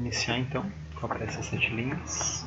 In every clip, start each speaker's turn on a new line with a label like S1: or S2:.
S1: iniciar então com a prece às 7 línguas.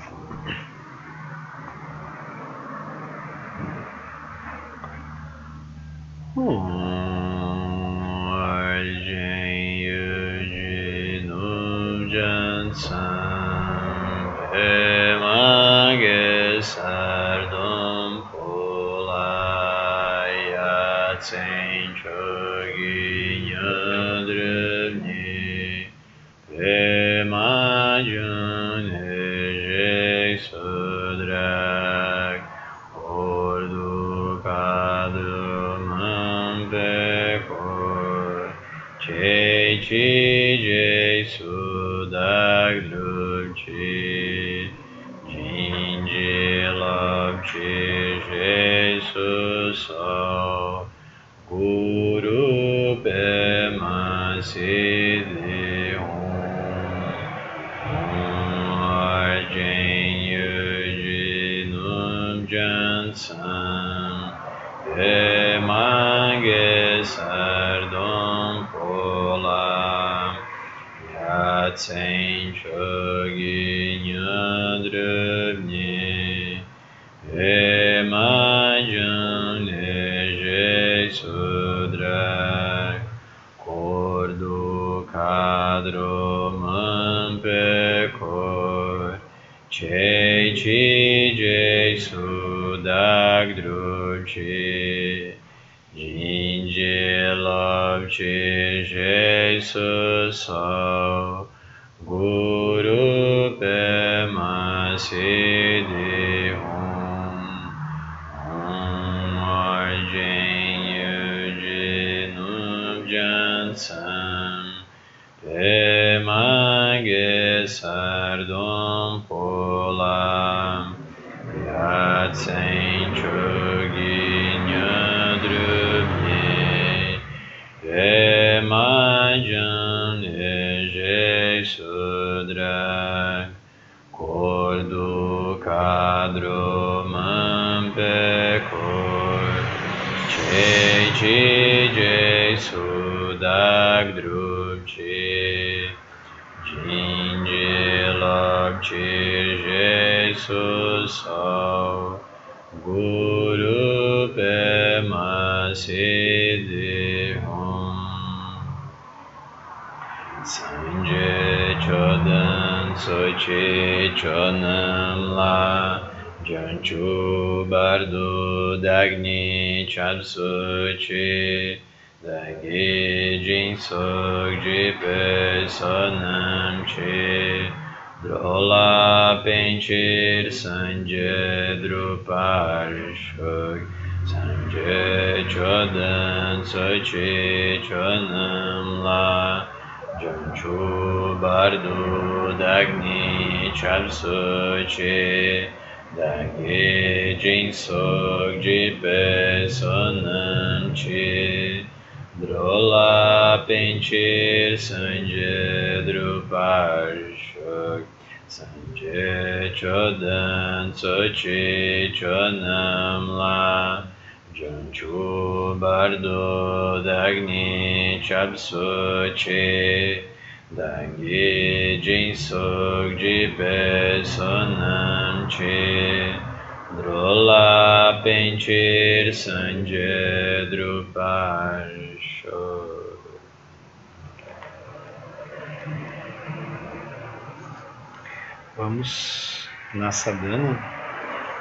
S1: Vamos na sadhana,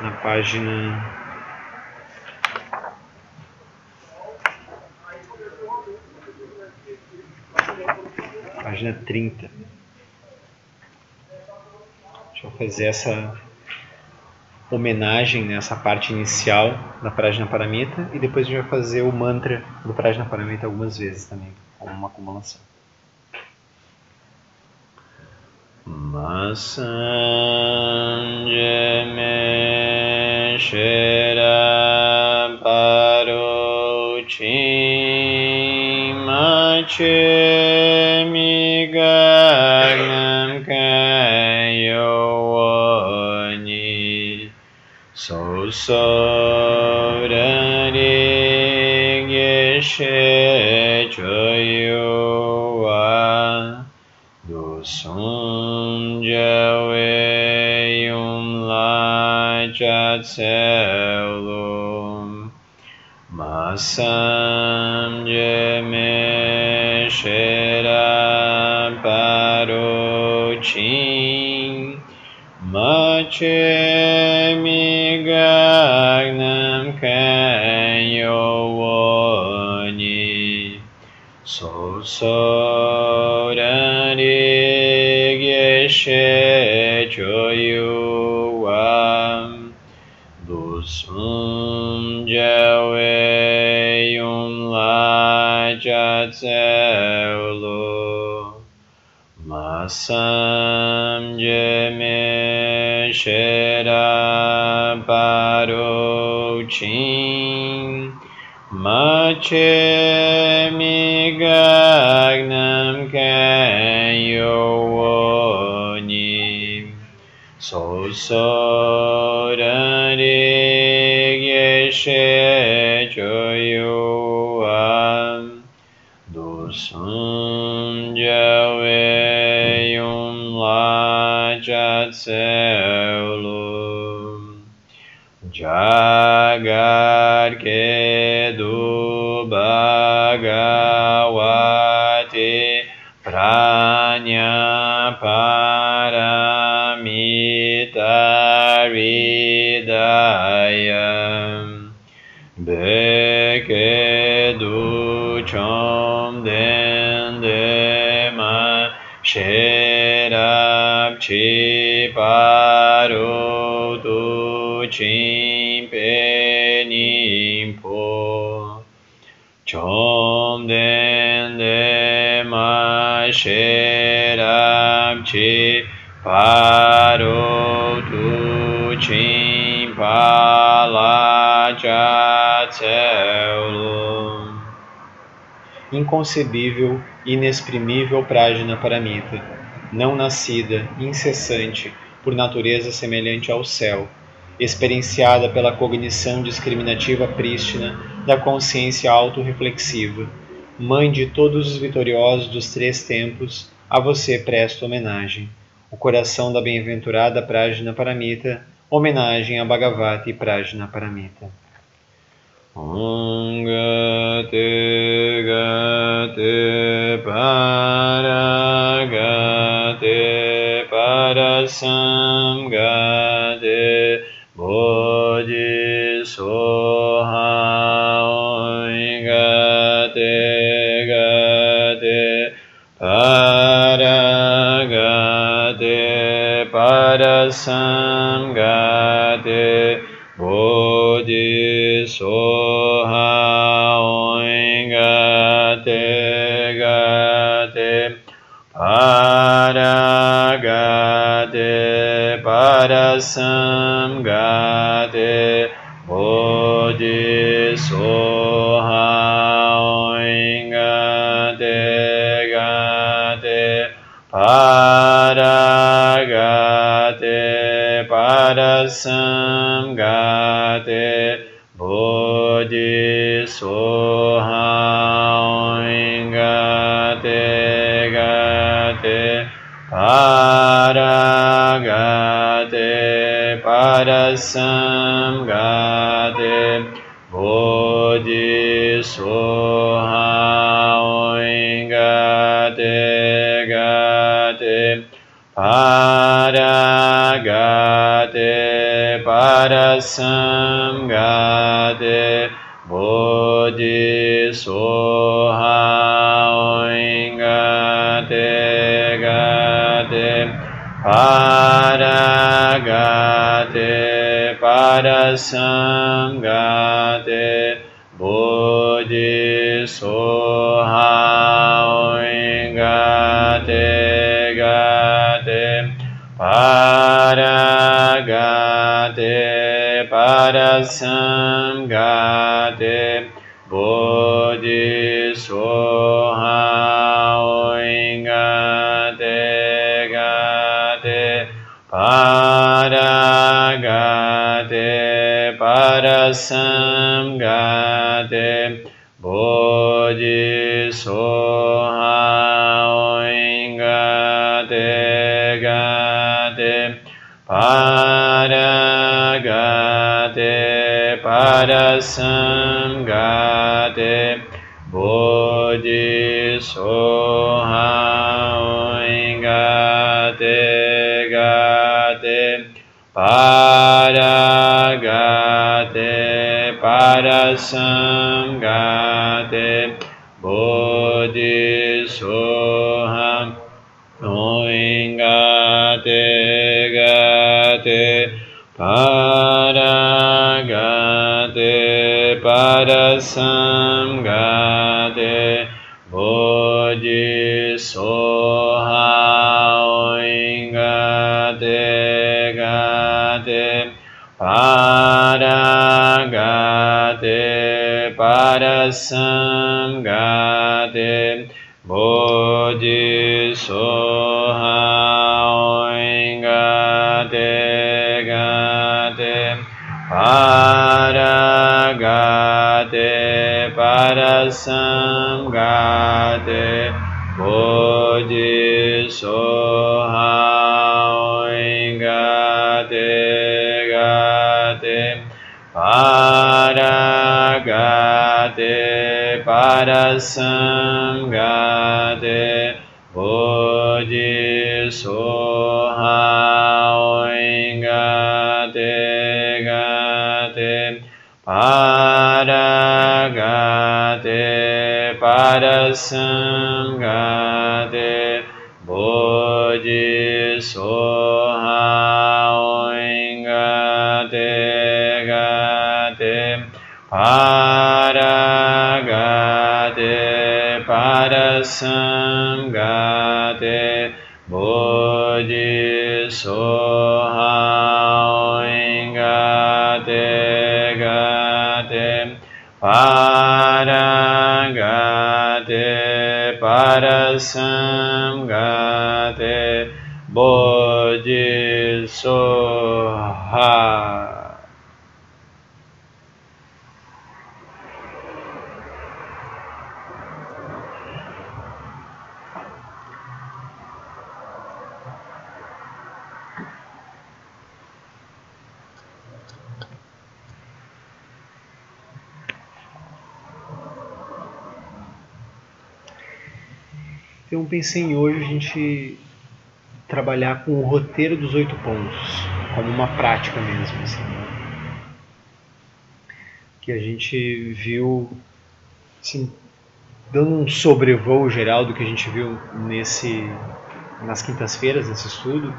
S1: na página 30. Deixa eu fazer essa homenagem nessa parte inicial da Prajnaparamita e depois a gente vai fazer o mantra do Prajnaparamita algumas vezes também, como uma acumulação. Masanje me shera paruchi mache mi gagnam kayoni so sorari geshe choyo wa do son celum. Masam jeme shera parochim. Mache migagnam kanyovoni. So sorani geshe choyuam. Dusum jawe la jatselo. Masam jeme shera parochim. Mache migagnam kanyovoni. So sorani geshe choyuam. Dusum jawe la jatselo. Jagat kedu bhagavate pranya paramita ridayam. Bekedu chom dendema sherab chi parotu chimpenimpo. Chom dendema sherab chi parotu chimpala jatselo. Inconcebível, inexprimível Prajnaparamita, não nascida, incessante, por natureza semelhante ao céu, experienciada pela cognição discriminativa prístina da consciência autorreflexiva, mãe de todos os vitoriosos dos três tempos, a você presto homenagem. O coração da bem-aventurada Prajnaparamita, homenagem a Bhagavati Prajnaparamita. Om Gate Gate Parasam Gate Bodhisoha. Om Gate Gate Paragate Parasam Gate Bodhisoha. Om Gate Gate Paragate Parasam Gate Bodhisoha. Om Gate Gate Paragate Parasam Gate Bodhisoha. Om Gate Gate Paragate Parasam Gate Bodhisoha. Om Gate Gate Paragate Parasam Gate Bodhisoha. Om Gate Gate Paragate Parasam Gate Bodhisoha. Om Gate Gate Paragate Parasam Gate Bodhisoha. Om Gate Gate Paragate Parasam Gate Bodhisoha. Om Gate Gate Paragate Parasamgate Bodhisoha Oingate Gate Paragate Parasamgate Bodhisoha Oingate Gate Paragate Parasamgate Bodhisoha Oingate Gate Paragate Parasamgate Bodhisoha Oingate Gate Paragate Parasamgate Bodhisoha Oingate Gate Paragate Parasamgate Bodhisoha Oingate Gate Paragate Parasamgate Bodhisoha Oingate Gate Paragate Parasamgate Bodhisoha Oingate Gate Paragate Parasamgate Bodhisoha. Então pensei em hoje a gente trabalhar com o roteiro dos 8 pontos, como uma prática mesmo, assim, né? Que a gente viu, assim, dando um sobrevoo geral do que a gente viu nas quintas-feiras, nesse estudo,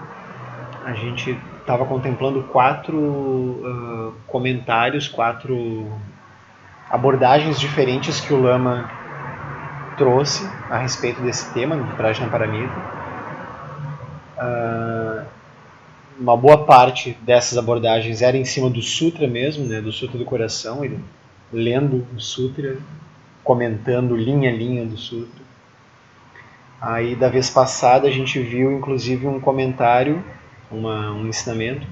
S1: a gente estava contemplando 4 comentários, 4 abordagens diferentes que o Lama trouxe a respeito desse tema, do Prajnaparamita. Uma boa parte dessas abordagens era em cima do Sutra mesmo, né, do Sutra do Coração, ele lendo o Sutra, comentando linha a linha do Sutra. Aí, da vez passada, a gente viu inclusive um comentário, um ensinamento,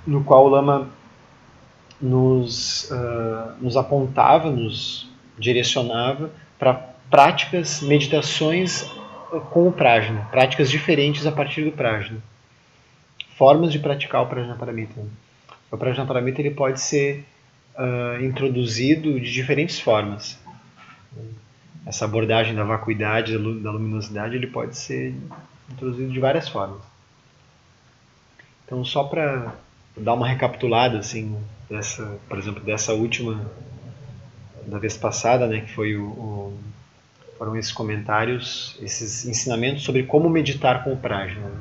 S1: no qual o Lama nos apontava, nos direcionava para práticas, meditações com o Prajna, práticas diferentes a partir do Prajna, formas de praticar o Prajnaparamita. O Prajnaparamita ele pode ser introduzido de diferentes formas. Essa abordagem da vacuidade, da luminosidade, ele pode ser introduzido de várias formas. Então, só para dar uma recapitulada, assim, por exemplo, dessa última, da vez passada, né, que foi foram esses comentários, esses ensinamentos sobre como meditar com o Prajna.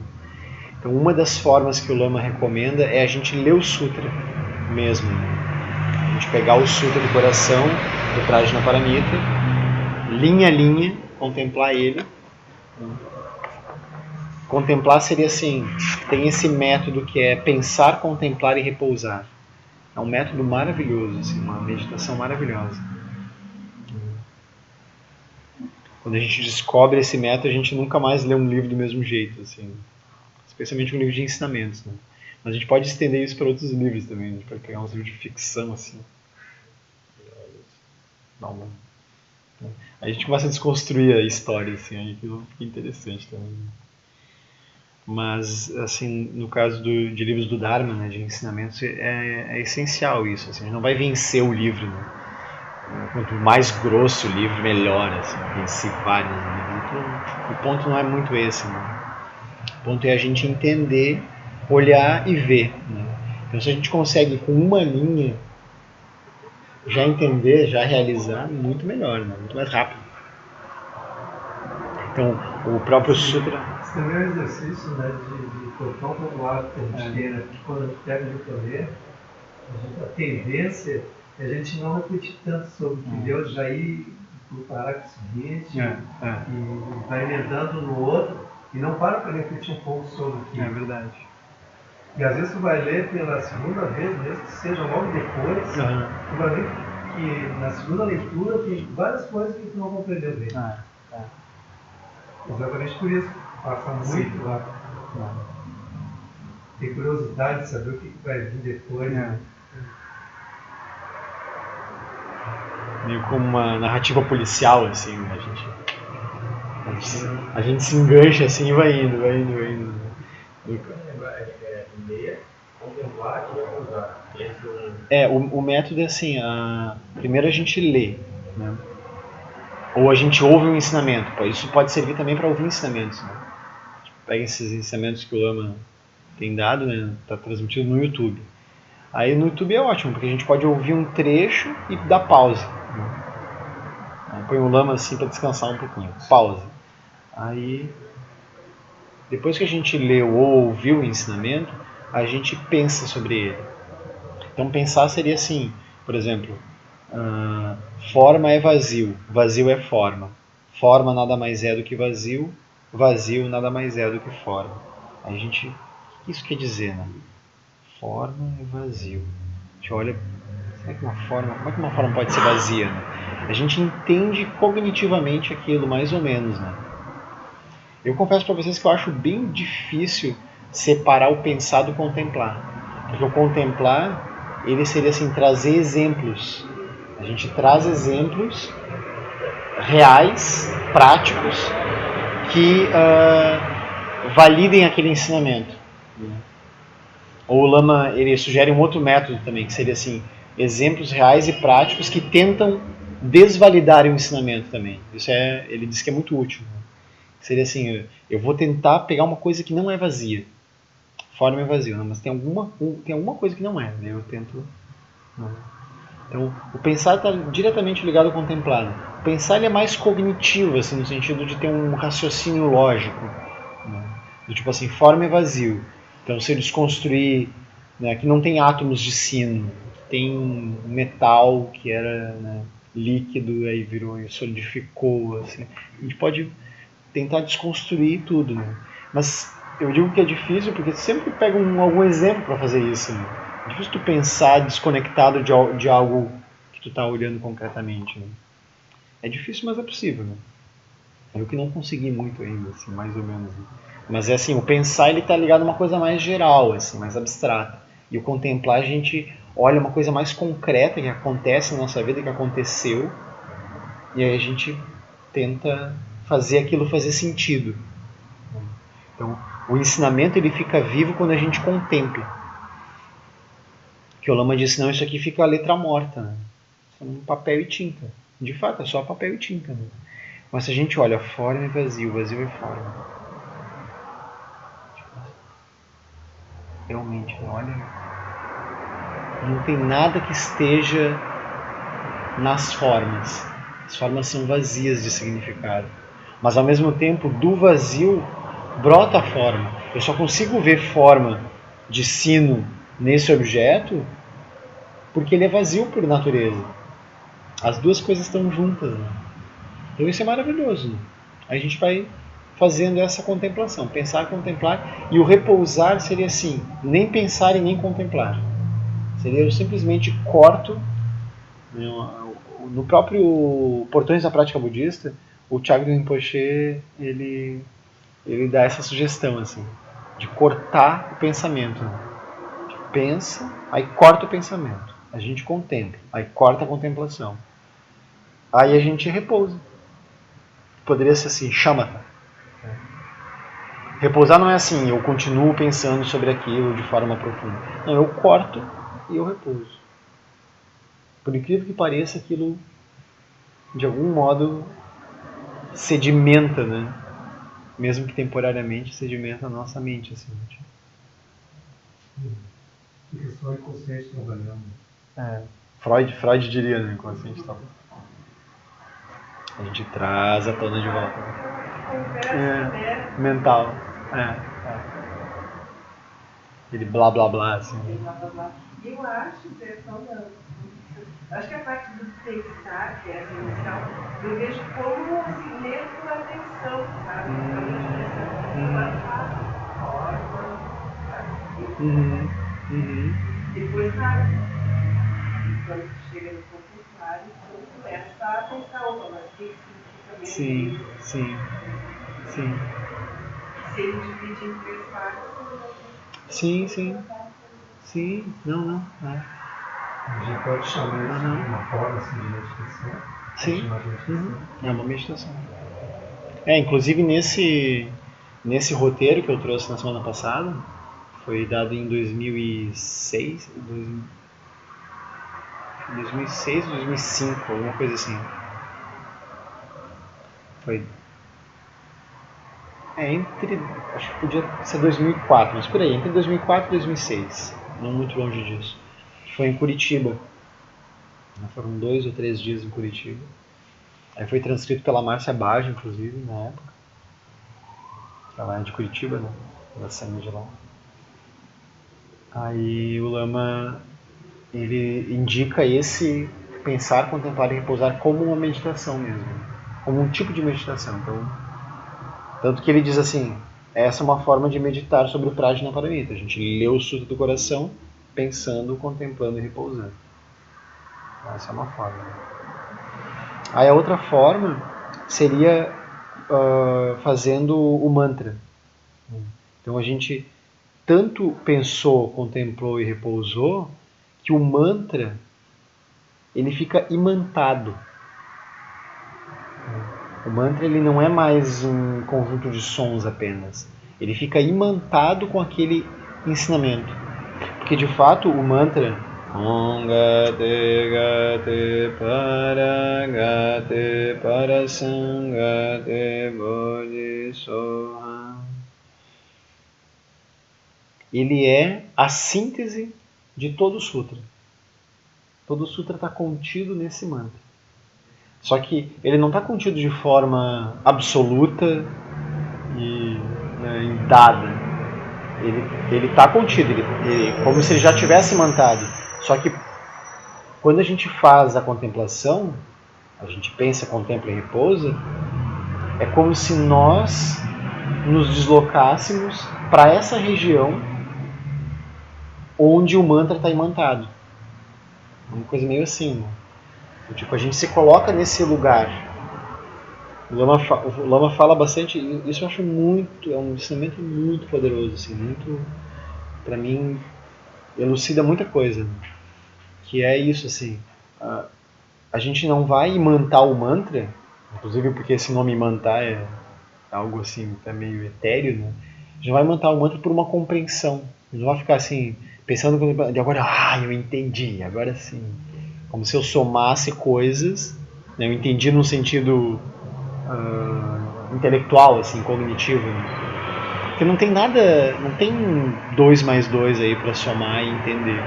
S1: Então, uma das formas que o Lama recomenda é a gente ler o Sutra mesmo. A gente pegar o Sutra do Coração, do Prajnaparamita, linha a linha, contemplar ele. Contemplar seria assim, tem esse método que é pensar, contemplar e repousar. É um método maravilhoso, assim, uma meditação maravilhosa. Quando a gente descobre esse método, a gente nunca mais lê um livro do mesmo jeito, assim, especialmente um livro de ensinamentos, né? Mas a gente pode estender isso para outros livros também, a gente pode pegar uns livros de ficção, assim. A gente começa a desconstruir a história, assim, aí aquilo fica interessante também. Mas, assim, no caso de livros do Dharma, né, de ensinamentos, é essencial isso. Assim, a gente não vai vencer o livro, né? Quanto mais grosso o livro, melhor. Assim, vencer vários livros. Então, o ponto não é muito esse. Né? O ponto é a gente entender, olhar e ver. Né? Então, se a gente consegue, com uma linha, já entender, já realizar, muito melhor, né? Muito mais rápido. Então, o próprio Sutra...
S2: Isso também é um exercício, né, de cortar um pouco o hábito que a gente tem, né? Porque quando a gente pega de poder, a tendência é a gente não refletir tanto sobre o que deu, já ir para o parágrafo seguinte e vai emendando no outro e não para refletir um pouco sobre o que...
S1: É verdade.
S2: E às vezes tu vai ler pela segunda vez, mesmo que seja logo depois, tu vai ver que na segunda leitura tem várias coisas que tu não compreendeu bem. Exatamente por isso. Passa muito rápido. Tem curiosidade de saber o que vai vir depois. Né?
S1: Meio como uma narrativa policial, assim, né? A gente se engancha assim e vai indo.
S2: Ler, contemplar e acusar.
S1: O método é assim, primeiro a gente lê, né? Ou a gente ouve um ensinamento. Isso pode servir também para ouvir ensinamentos. Né? Pega esses ensinamentos que o Lama tem dado, né? Tá transmitido no YouTube. Aí no YouTube é ótimo, porque a gente pode ouvir um trecho e dar pause. Né? Põe o Lama assim para descansar um pouquinho. Pause. Aí, depois que a gente leu ou ouviu o ensinamento, a gente pensa sobre ele. Então pensar seria assim, por exemplo, forma é vazio, vazio é forma. Forma nada mais é do que vazio, vazio nada mais é do que forma. Aí a gente, o que isso quer dizer, né? Forma é vazio. A gente olha, como é que uma forma pode ser vazia? Né? A gente entende cognitivamente aquilo, mais ou menos, né? Eu confesso para vocês que eu acho bem difícil separar o pensar do contemplar. Porque o contemplar, ele seria assim, trazer exemplos. A gente traz exemplos reais, práticos, que validem aquele ensinamento. Ou o Lama, ele sugere um outro método também, que seria assim, exemplos reais e práticos que tentam desvalidar o ensinamento também. Isso ele diz que é muito útil. Seria assim, eu vou tentar pegar uma coisa que não é vazia. Forma é vazio, mas tem alguma coisa que não é, né? Eu tento... Não. Então, o pensar está diretamente ligado ao contemplar. Né? O pensar ele é mais cognitivo, assim, no sentido de ter um raciocínio lógico. Né? Do tipo assim, forma é vazio. Então, se eu desconstruir, né, que não tem átomos de sino, tem metal que era, né, líquido, aí virou e solidificou, assim. A gente pode tentar desconstruir tudo, né? Mas eu digo que é difícil porque tu sempre pega algum exemplo para fazer isso, né? É difícil tu pensar desconectado de algo que tu tá olhando concretamente, né? É difícil, mas é possível, né? Eu que não consegui muito ainda, assim, mais ou menos. Né? Mas é assim, o pensar ele tá ligado a uma coisa mais geral, assim, mais abstrata. E o contemplar a gente olha uma coisa mais concreta que acontece na nossa vida, que aconteceu, e aí a gente tenta fazer aquilo fazer sentido. Então, o ensinamento ele fica vivo quando a gente contempla. Que o Lama disse, não, isso aqui fica a letra morta, né? São papel e tinta. De fato, é só papel e tinta. Né? Mas se a gente olha, forma é vazio, vazio é forma. Realmente, olha, não tem nada que esteja nas formas. As formas são vazias de significado. Mas ao mesmo tempo, do vazio brota a forma. Eu só consigo ver forma de sino nesse objeto porque ele é vazio por natureza. As duas coisas estão juntas. Né? Então isso é maravilhoso. Né? Aí a gente vai fazendo essa contemplação. Pensar, contemplar. E o repousar seria assim, nem pensar e nem contemplar. Seria eu simplesmente corto. Né, no próprio Portões da Prática Budista, o Chagrin Rinpoche ele dá essa sugestão assim, de cortar o pensamento. Né? Pensa, aí corta o pensamento. A gente contempla, aí corta a contemplação. Aí a gente repousa. Poderia ser assim, shamatha. Repousar não é assim, eu continuo pensando sobre aquilo de forma profunda. Não, eu corto e eu repouso. Por incrível que pareça, aquilo de algum modo sedimenta, né? Mesmo que temporariamente, sedimenta a nossa mente, assim.
S2: Fica só inconsciente trabalhando.
S1: Freud diria, né? Inconsciente tá. A gente traz a tona de volta. Mental. Aquele blá blá blá, assim.
S3: E eu acho que acho que a parte do pensar, que é essa inicial, eu vejo como assim, ler com atenção, sabe? Depois quando chega no contemplar, então começa a pensar, mas o que significa mesmo?
S1: Sim.
S3: Se ele divide em 3 partes,
S1: Não.
S2: A gente pode chamar isso de uma forma assim, de meditação.
S1: Sim. É uma meditação. Inclusive nesse roteiro que eu trouxe na semana passada, foi dado em 2006, 2005, alguma coisa assim. Foi acho que podia ser 2004, mas por aí, entre 2004 e 2006, não muito longe disso. Foi em Curitiba. Foram 2 ou 3 dias em Curitiba. Aí foi transcrito pela Márcia Baggio, inclusive, na época. Ela é de Curitiba, né? Ela saiu de lá. Aí o Lama, ele indica esse pensar, contemplar e repousar como uma meditação mesmo. Como um tipo de meditação. Então, tanto que ele diz assim, essa é uma forma de meditar sobre o Prajnaparamita. A gente lê o Sutra do Coração pensando, contemplando e repousando. Essa é uma forma. Aí a outra forma seria fazendo o mantra. Então a gente tanto pensou, contemplou e repousou que o mantra ele fica imantado. O mantra ele não é mais um conjunto de sons apenas. Ele fica imantado com aquele ensinamento. Porque de fato o mantra Om Gate Gate Para Gate Parasam Gate Bodhisoham, ele é a síntese de todo o sutra. Todo o sutra está contido nesse mantra. Só que ele não está contido de forma absoluta e dada. Ele está contido, como se ele já tivesse mantado. Só que quando a gente faz a contemplação, a gente pensa, contempla e repousa, é como se nós nos deslocássemos para essa região onde o mantra está imantado. Uma coisa meio assim, né? Tipo, a gente se coloca nesse lugar. O Lama fala bastante, isso eu acho muito, é um ensinamento muito poderoso, assim, muito, pra mim, elucida muita coisa, né? Que é isso, assim, a gente não vai imantar o mantra, inclusive porque esse nome imantar é algo assim, até meio etéreo, né? A gente não vai imantar o mantra por uma compreensão, a gente não vai ficar assim, pensando de agora, eu entendi, agora sim. Como se eu somasse coisas, né? Eu entendi no sentido intelectual, assim, cognitivo, né? Porque não tem nada, não tem 2 mais 2 aí para somar e entender.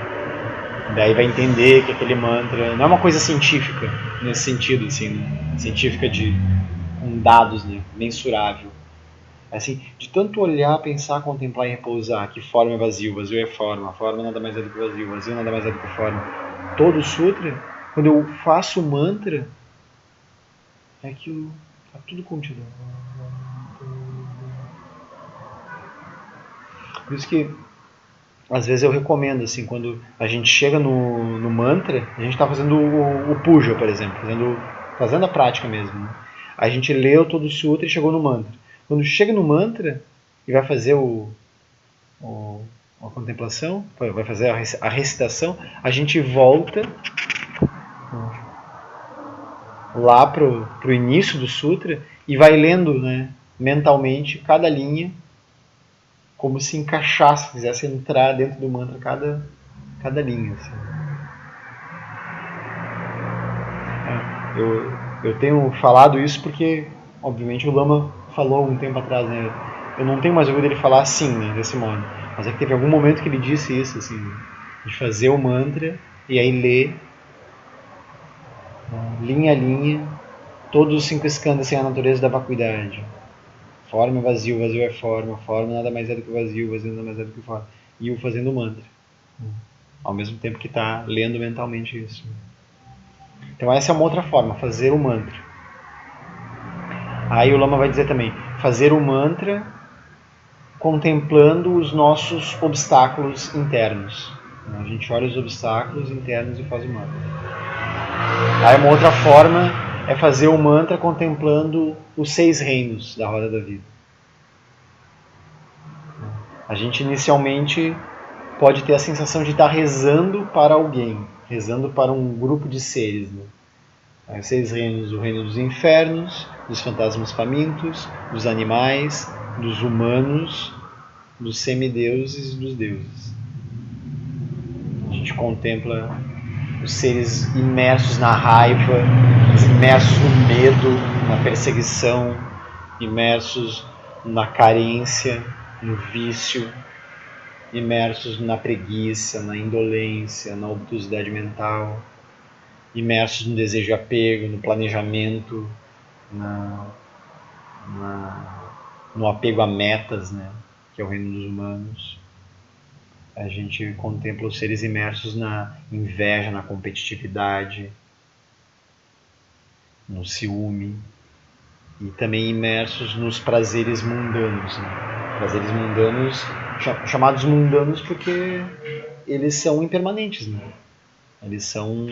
S1: Daí vai entender que aquele mantra não é uma coisa científica nesse sentido, assim, né? Científica com dados, né? Mensurável. Assim, de tanto olhar, pensar, contemplar e repousar, que forma é vazio, vazio é forma, a forma nada mais é do que vazio, vazio nada mais é do que forma. Todo o sutra, quando eu faço o mantra, é aquilo, está tudo contido. Por isso que às vezes eu recomendo, assim, quando a gente chega no mantra, a gente está fazendo o puja, por exemplo, fazendo a prática mesmo. Né? A gente leu todo o sutra e chegou no mantra. Quando chega no mantra e vai fazer a contemplação, vai fazer a recitação, a gente volta lá pro início do sutra e vai lendo, né, mentalmente cada linha como se encaixasse, fizesse entrar dentro do mantra cada linha. Assim. Eu tenho falado isso porque, obviamente, o Lama falou um tempo atrás, né? Eu não tenho mais ouvido ele falar assim, né, desse modo. Mas é que teve algum momento que ele disse isso, assim, de fazer o mantra e aí ler, linha a linha, todos os 5 skandhas sem a natureza da vacuidade. Forma é vazio, vazio é forma nada mais é do que vazio, vazio nada mais é do que forma. E o fazendo o mantra. Ao mesmo tempo que está lendo mentalmente isso. Então essa é uma outra forma, fazer o mantra. Aí o Lama vai dizer também, fazer o mantra contemplando os nossos obstáculos internos. A gente olha os obstáculos internos e faz o mantra. Aí uma outra forma é fazer o mantra contemplando os 6 reinos da roda da vida. A gente inicialmente pode ter a sensação de estar rezando para alguém, rezando para um grupo de seres. Né? Os 6 reinos, o reino dos infernos, dos fantasmas famintos, dos animais, dos humanos, dos semideuses e dos deuses. A gente contempla os seres imersos na raiva, imersos no medo, na perseguição, imersos na carência, no vício, imersos na preguiça, na indolência, na obtusidade mental, imersos no desejo de apego, no planejamento, no apego a metas, né, que é o reino dos humanos. A gente contempla os seres imersos na inveja, na competitividade, no ciúme e também imersos nos prazeres mundanos. Né? Prazeres mundanos, chamados mundanos porque eles são impermanentes. Né? Eles são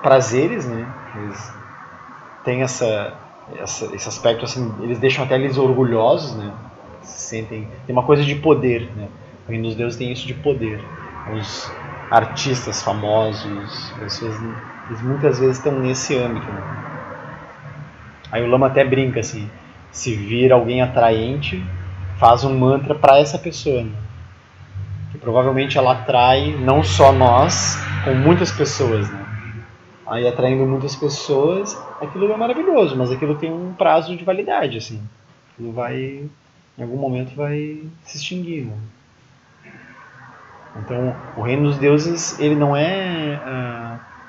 S1: prazeres, né? Eles têm esse aspecto assim, eles deixam até eles orgulhosos, né? Sentem, tem uma coisa de poder, né? O reino dos deuses tem isso de poder. Os artistas famosos, pessoas, eles muitas vezes estão nesse âmbito, né? Aí o Lama até brinca assim, se vir alguém atraente, faz um mantra para essa pessoa, né? Que provavelmente ela atrai não só nós, com muitas pessoas, né? Aí atraindo muitas pessoas, aquilo é maravilhoso, mas aquilo tem um prazo de validade, assim. Aquilo vai, em algum momento vai se extinguir, né? Então, o reino dos deuses, ele não é,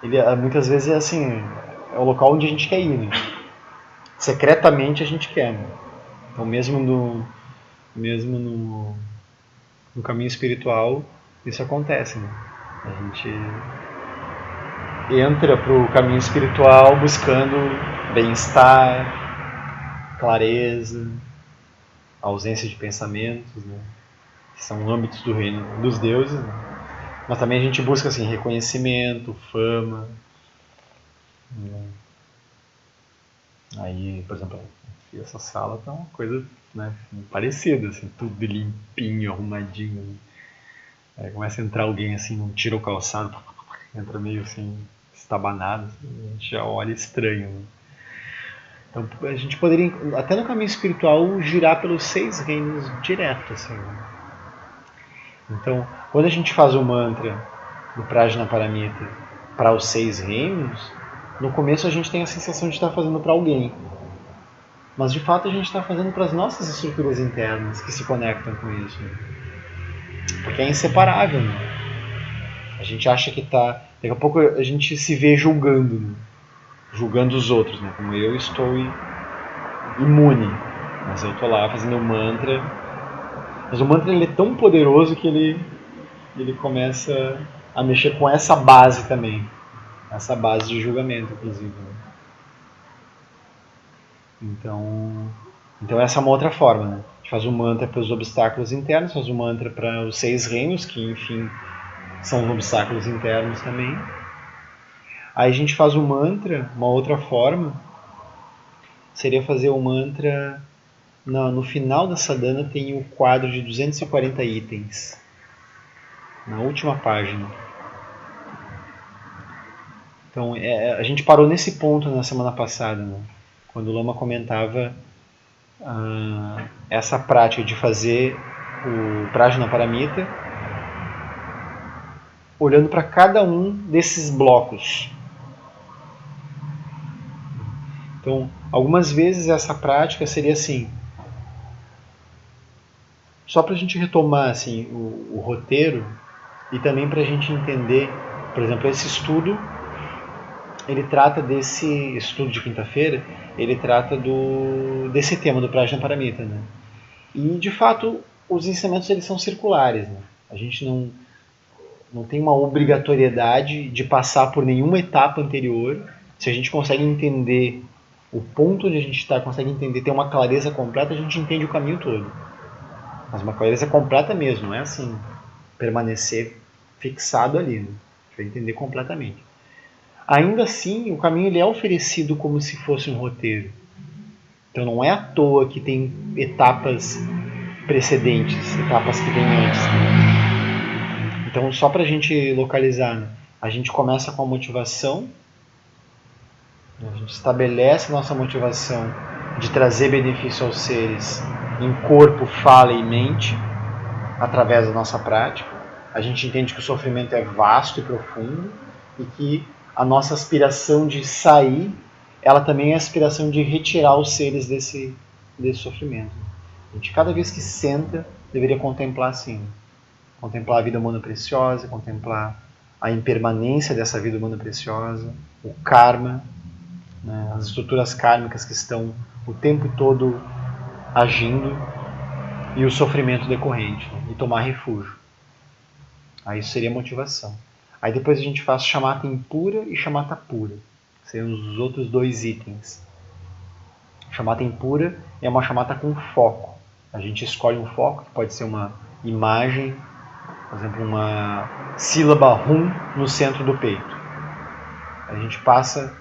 S1: ele muitas vezes é assim, é o local onde a gente quer ir, né? Secretamente a gente quer, né? Então, mesmo no caminho espiritual, isso acontece, né? A gente entra para o caminho espiritual buscando bem-estar, clareza, ausência de pensamentos, né? Que são âmbitos do reino dos deuses, né? Mas também a gente busca assim, reconhecimento, fama. Né? Aí, por exemplo, essa sala tá uma coisa, né, parecida, assim, tudo limpinho, arrumadinho. Né? Aí começa a entrar alguém assim, não tira o calçado, entra meio assim, estabanado, assim, a gente já olha estranho. Né? Então a gente poderia, até no caminho espiritual, girar pelos 6 reinos direto. Assim, né? Então, quando a gente faz o mantra do Prajnaparamita para os 6 reinos, no começo a gente tem a sensação de estar fazendo para alguém. Mas de fato a gente está fazendo para as nossas estruturas internas que se conectam com isso. Né? Porque é inseparável. Né? A gente acha que está. Daqui a pouco a gente se vê julgando. Né? Julgando os outros. Né? Como eu estou imune. Mas eu estou lá fazendo o mantra. Mas o mantra ele é tão poderoso que ele começa a mexer com essa base também. Essa base de julgamento, inclusive. Né? Então essa é uma outra forma, né? A gente faz o mantra para os obstáculos internos, faz o mantra para os 6 reinos, que enfim são obstáculos internos também. Aí a gente faz o mantra, uma outra forma seria fazer o mantra, no final da sadhana tem o quadro de 240 itens, na última página. Então a gente parou nesse ponto na semana passada, né? Quando o Lama comentava essa prática de fazer o Prajnaparamita olhando para cada um desses blocos. Então, algumas vezes essa prática seria assim, só para a gente retomar assim, o roteiro e também para a gente entender, por exemplo, esse estudo, ele trata desse estudo de quinta-feira, ele trata desse tema do Prajnaparamita, né? E, de fato, os ensinamentos eles são circulares, né? A gente não tem uma obrigatoriedade de passar por nenhuma etapa anterior. Se a gente consegue entender o ponto onde a gente está, consegue entender, ter uma clareza completa, a gente entende o caminho todo. Mas uma clareza completa mesmo, não é assim, permanecer fixado ali, né? A gente vai entender completamente. Ainda assim, o caminho ele é oferecido como se fosse um roteiro. Então não é à toa que tem etapas precedentes, etapas que vêm antes. Então, só para a gente localizar, né? A gente começa com a motivação, a gente estabelece nossa motivação de trazer benefício aos seres em corpo, fala e mente, através da nossa prática. A gente entende que o sofrimento é vasto e profundo e que a nossa aspiração de sair, ela também é a aspiração de retirar os seres desse sofrimento. A gente, cada vez que senta, deveria contemplar assim. Contemplar a vida humana preciosa, contemplar a impermanência dessa vida humana preciosa, o karma, né, as estruturas kármicas que estão o tempo todo agindo e o sofrimento decorrente, né, e tomar refúgio. Aí isso seria motivação. Aí depois a gente faz chamata impura e chamata pura, que seriam os outros dois itens. Chamata impura é uma chamata com foco. A gente escolhe um foco, que pode ser uma imagem, por exemplo, uma sílaba Hum no centro do peito. A gente passa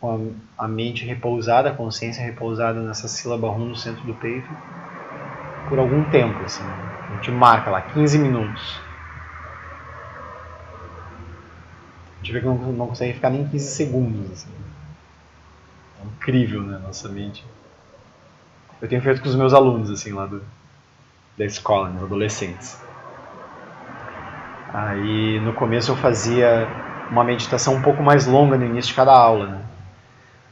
S1: com a mente repousada, a consciência repousada nessa sílaba Hum no centro do peito por algum tempo. Assim. A gente marca lá 15 minutos. A gente vê que não consegue ficar nem 15 segundos. Assim. É incrível, né, nossa mente. Eu tenho feito com os meus alunos assim, lá da escola, né, adolescentes. Aí no começo eu fazia uma meditação um pouco mais longa no início de cada aula, né?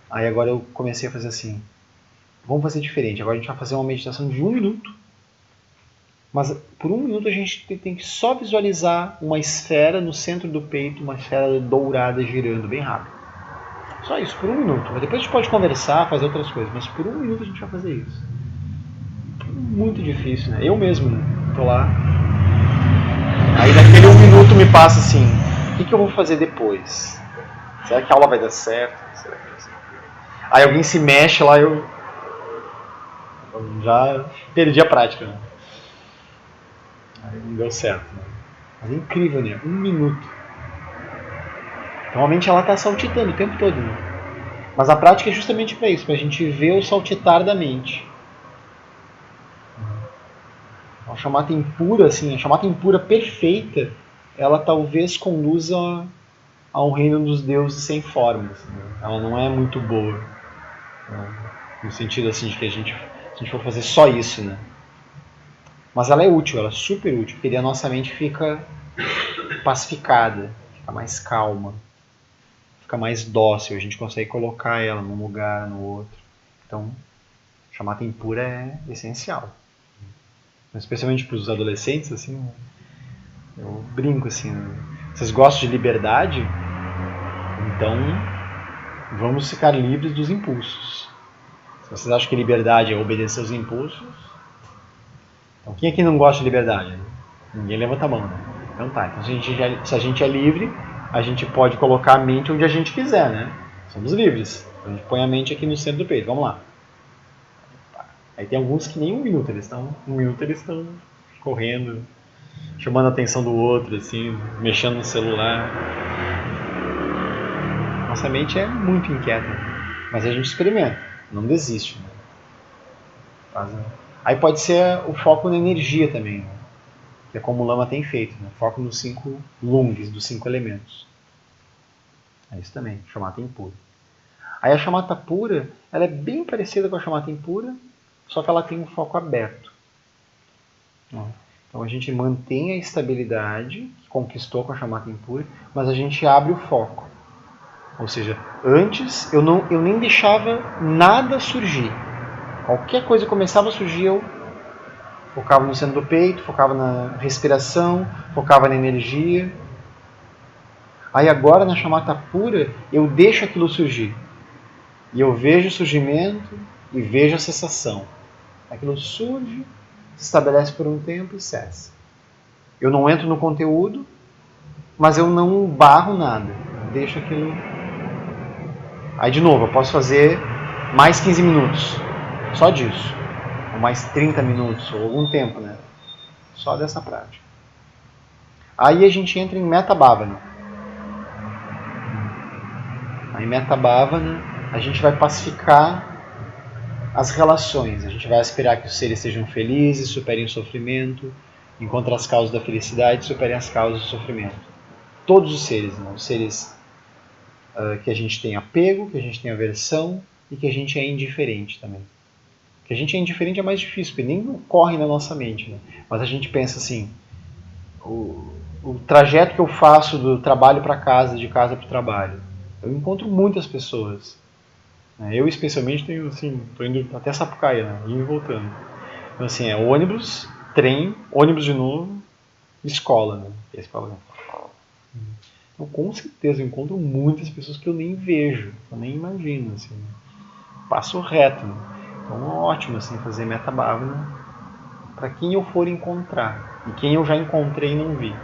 S1: Aí agora eu comecei a fazer assim, vamos fazer diferente, agora a gente vai fazer uma meditação de 1 minuto, mas por 1 minuto a gente tem que só visualizar uma esfera no centro do peito, uma esfera dourada girando bem rápido. Só isso, por 1 minuto. Mas depois a gente pode conversar, fazer outras coisas, mas por 1 minuto a gente vai fazer isso. Muito difícil, né? Eu mesmo, né? Tô lá. Aí naquele 1 minuto me passa assim, o que eu vou fazer depois? Será que a aula vai dar certo? Será que vai ser? Aí alguém se mexe lá, eu já perdi a prática. Né? Aí não deu certo. Né? Mas é incrível, né? 1 minuto. Então a mente ela está saltitando o tempo todo. Né? Mas a prática é justamente para isso, para a gente ver o saltitar da mente. A chamata impura, assim, a chamata impura perfeita, ela talvez conduza a um reino dos deuses sem forma. Assim, né? Ela não é muito boa. Né? No sentido assim de que se a gente for fazer só isso, né? Mas ela é útil, ela é super útil, porque a nossa mente fica pacificada, fica mais calma, fica mais dócil, a gente consegue colocar ela num lugar, no outro. Então, chamata impura é essencial. Especialmente para os adolescentes, assim, eu brinco assim, vocês gostam de liberdade? Então, vamos ficar livres dos impulsos. Se vocês acham que liberdade é obedecer aos impulsos, então quem aqui não gosta de liberdade? Ninguém levanta a mão, né? Então tá, então se a gente é livre, a gente pode colocar a mente onde a gente quiser, né? Somos livres. A gente põe a mente aqui no centro do peito, vamos lá. Aí tem alguns que nem 1 minuto, eles estão correndo, chamando a atenção do outro, assim, mexendo no celular. Nossa mente é muito inquieta, mas a gente experimenta, não desiste. Né? Aí pode ser o foco na energia também, né? Que é como o Lama tem feito, né? Foco nos 5 lungs, dos 5 elementos. É isso também, chamata impura. Aí a chamata pura, ela é bem parecida com a chamata impura, só que ela tem um foco aberto. Então a gente mantém a estabilidade que conquistou com a chamata impura, mas a gente abre o foco. Ou seja, antes eu nem deixava nada surgir. Qualquer coisa começava a surgir, eu focava no centro do peito, focava na respiração, focava na energia. Aí agora, na chamata pura, eu deixo aquilo surgir. E eu vejo o surgimento e vejo a cessação. Aquilo surge, se estabelece por um tempo e cessa. Eu não entro no conteúdo, mas eu não barro nada. Eu deixo aquilo... Aí, de novo, eu posso fazer mais 15 minutos. Só disso. Ou mais 30 minutos, ou algum tempo, né? Só dessa prática. Aí a gente entra em Metta Bhavana. Aí, Metta Bhavana, a gente vai pacificar as relações. A gente vai aspirar que os seres sejam felizes, superem o sofrimento, encontrem as causas da felicidade, superem as causas do sofrimento. Todos os seres, né? Os seres que a gente tem apego, que a gente tem aversão e que a gente é indiferente também. Que a gente é indiferente é mais difícil, porque nem ocorre na nossa mente. Né? Mas a gente pensa assim, o trajeto que eu faço do trabalho para casa, de casa para o trabalho, eu encontro muitas pessoas. Eu especialmente tenho, assim, tô indo até Sapucaia, né? Indo e voltando. Então assim, é ônibus, trem, ônibus de novo, escola, né? Escola. Então com certeza eu encontro muitas pessoas que eu nem vejo, eu nem imagino, assim. Passo reto, né? Então é ótimo assim, fazer Metta Bhavana para quem eu for encontrar. E quem eu já encontrei e não vi.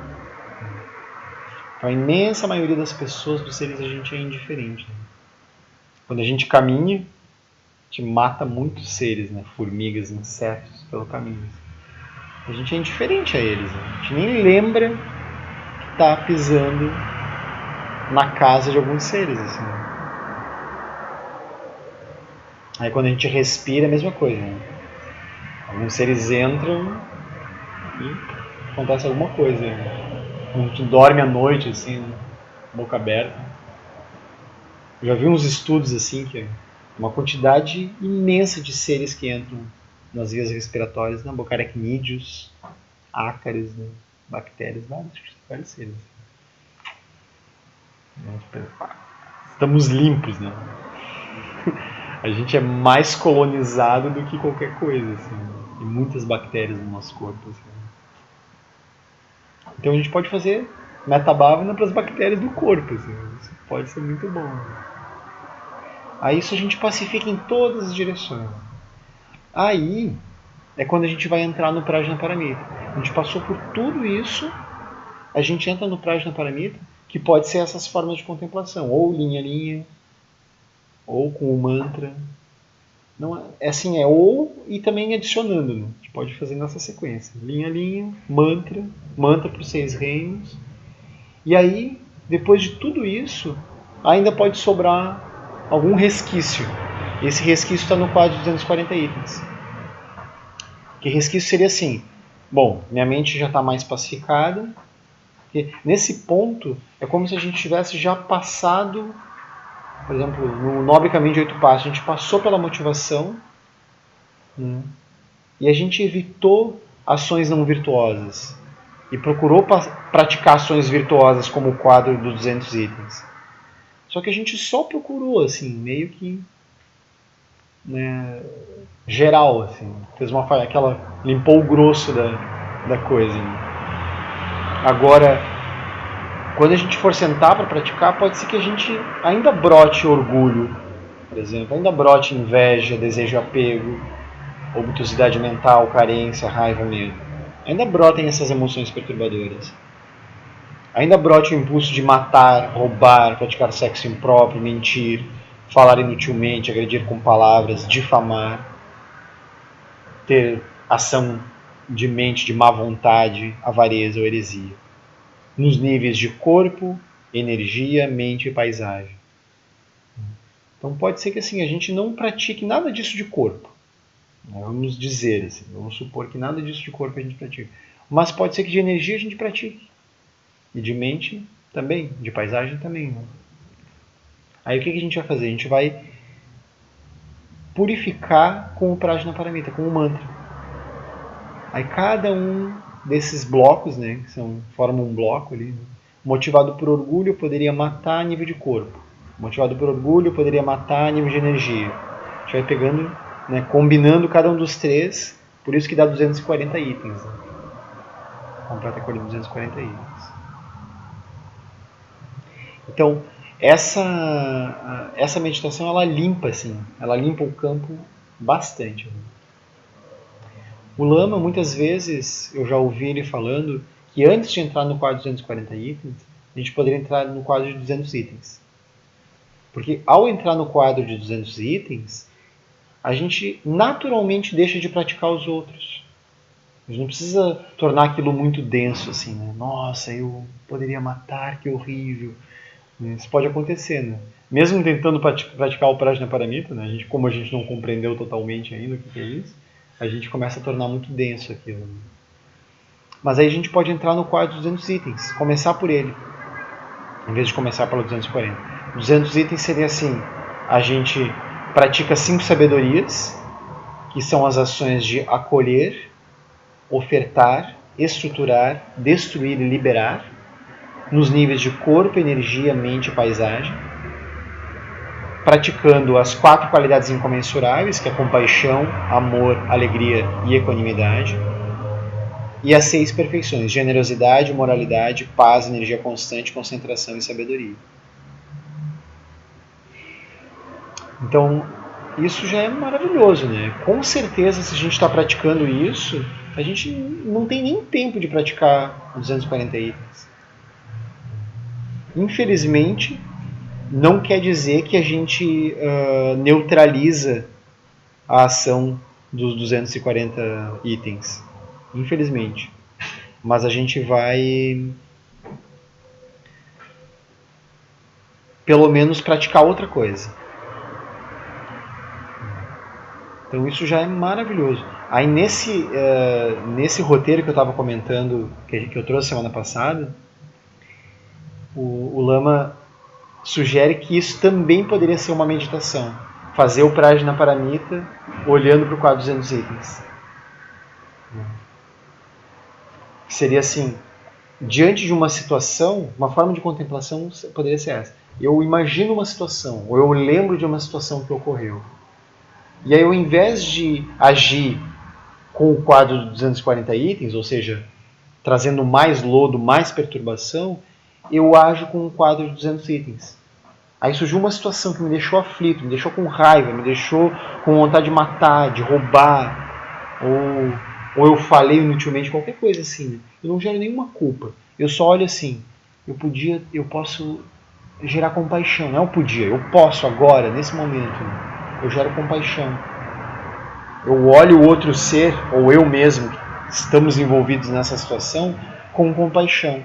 S1: Então a imensa maioria das pessoas, dos seres, a gente é indiferente. Né? Quando a gente caminha, a gente mata muitos seres, né? Formigas, insetos, pelo caminho. A gente é indiferente a eles. Né? A gente nem lembra que está pisando na casa de alguns seres. Assim, né? Aí quando a gente respira, é a mesma coisa. Né? Alguns seres entram e acontece alguma coisa. Né? Quando tu dorme à noite, assim, boca aberta. Eu já vi uns estudos assim, que é uma quantidade imensa de seres que entram nas vias respiratórias, na boca, aracnídeos, ácaros, né? Bactérias, vários seres. Estamos limpos, né? A gente é mais colonizado do que qualquer coisa, assim. Tem muitas bactérias no nosso corpo, assim. Então a gente pode fazer Metta Bhavana para as bactérias do corpo, assim. Isso pode ser muito bom. Aí isso a gente pacifica em todas as direções. Aí é quando a gente vai entrar no Prajnaparamita. A gente passou por tudo isso, a gente entra no Prajnaparamita, que pode ser essas formas de contemplação, ou linha a linha, ou com o mantra. Não é assim, é ou e também adicionando, né? A gente pode fazer nessa sequência. Linha a linha, mantra, mantra para os 6 reinos. E aí, depois de tudo isso, ainda pode sobrar algum resquício. Esse resquício está no quadro de 240 itens. Que resquício seria assim, bom, minha mente já está mais pacificada, porque nesse ponto é como se a gente tivesse já passado, por exemplo, no Nobre Caminho de 8 Passos, a gente passou pela motivação, né, e a gente evitou ações não virtuosas e procurou praticar ações virtuosas como o quadro dos 200 itens. Só que a gente só procurou, assim, meio que, né, geral, assim, fez uma falha, aquela limpou o grosso da coisa. Né? Agora, quando a gente for sentar para praticar, pode ser que a gente ainda brote orgulho, por exemplo, ainda brote inveja, desejo, apego, obtusidade mental, carência, raiva, medo. Ainda brotem essas emoções perturbadoras. Ainda brote o impulso de matar, roubar, praticar sexo impróprio, mentir, falar inutilmente, agredir com palavras, difamar, ter ação de mente, de má vontade, avareza ou heresia. Nos níveis de corpo, energia, mente e paisagem. Então pode ser que assim, a gente não pratique nada disso de corpo. Vamos dizer, assim, vamos supor que nada disso de corpo a gente pratica. Mas pode ser que de energia a gente pratique. E de mente também, de paisagem também. Né? Aí o que a gente vai fazer? A gente vai purificar com o Prajnaparamita, com o mantra. Aí cada um desses blocos, né, que formam um bloco ali, motivado por orgulho, poderia matar a nível de corpo. Motivado por orgulho, poderia matar a nível de energia. A gente vai pegando, né, combinando cada um dos três, por isso que dá 240 itens. Né? Completa a cor de 240 itens. Então, essa meditação, ela limpa, assim, ela limpa o campo bastante. O Lama, muitas vezes, eu já ouvi ele falando que antes de entrar no quadro de 240 itens, a gente poderia entrar no quadro de 200 itens. Porque ao entrar no quadro de 200 itens, a gente naturalmente deixa de praticar os outros. A gente não precisa tornar aquilo muito denso, assim, né? Nossa, eu poderia matar, que horrível. Isso pode acontecer, né? Mesmo tentando praticar o Prajnaparamita, né? Como a gente não compreendeu totalmente ainda o que é isso, a gente começa a tornar muito denso aquilo. Né? Mas aí a gente pode entrar no quadro dos 200 itens, começar por ele, em vez de começar pelo 240. 200 itens seria assim, a gente pratica 5 sabedorias, que são as ações de acolher, ofertar, estruturar, destruir e liberar, nos níveis de corpo, energia, mente e paisagem, praticando as 4 qualidades incomensuráveis, que é compaixão, amor, alegria e equanimidade, e as 6 perfeições, generosidade, moralidade, paz, energia constante, concentração e sabedoria. Então, isso já é maravilhoso, né? Com certeza, se a gente está praticando isso, a gente não tem nem tempo de praticar os 240 itens. Infelizmente, não quer dizer que a gente neutraliza a ação dos 240 itens. Infelizmente. Mas a gente vai, pelo menos, praticar outra coisa. Então isso já é maravilhoso. Aí nesse roteiro que eu estava comentando, que eu trouxe semana passada, o Lama sugere que isso também poderia ser uma meditação. Fazer o Prajnaparamita olhando para o quadro 200 itens. Seria assim, diante de uma situação, uma forma de contemplação poderia ser essa. Eu imagino uma situação, ou eu lembro de uma situação que ocorreu. E aí, ao invés de agir com o quadro de 240 itens, ou seja, trazendo mais lodo, mais perturbação, eu ajo com um quadro de 200 itens. Aí surgiu uma situação que me deixou aflito, me deixou com raiva, me deixou com vontade de matar, de roubar, ou eu falei inutilmente, qualquer coisa assim. Eu não gero nenhuma culpa. Eu só olho assim, eu posso gerar compaixão. Não eu posso agora, nesse momento. Eu gero compaixão. Eu olho o outro ser, ou eu mesmo, que estamos envolvidos nessa situação, com compaixão.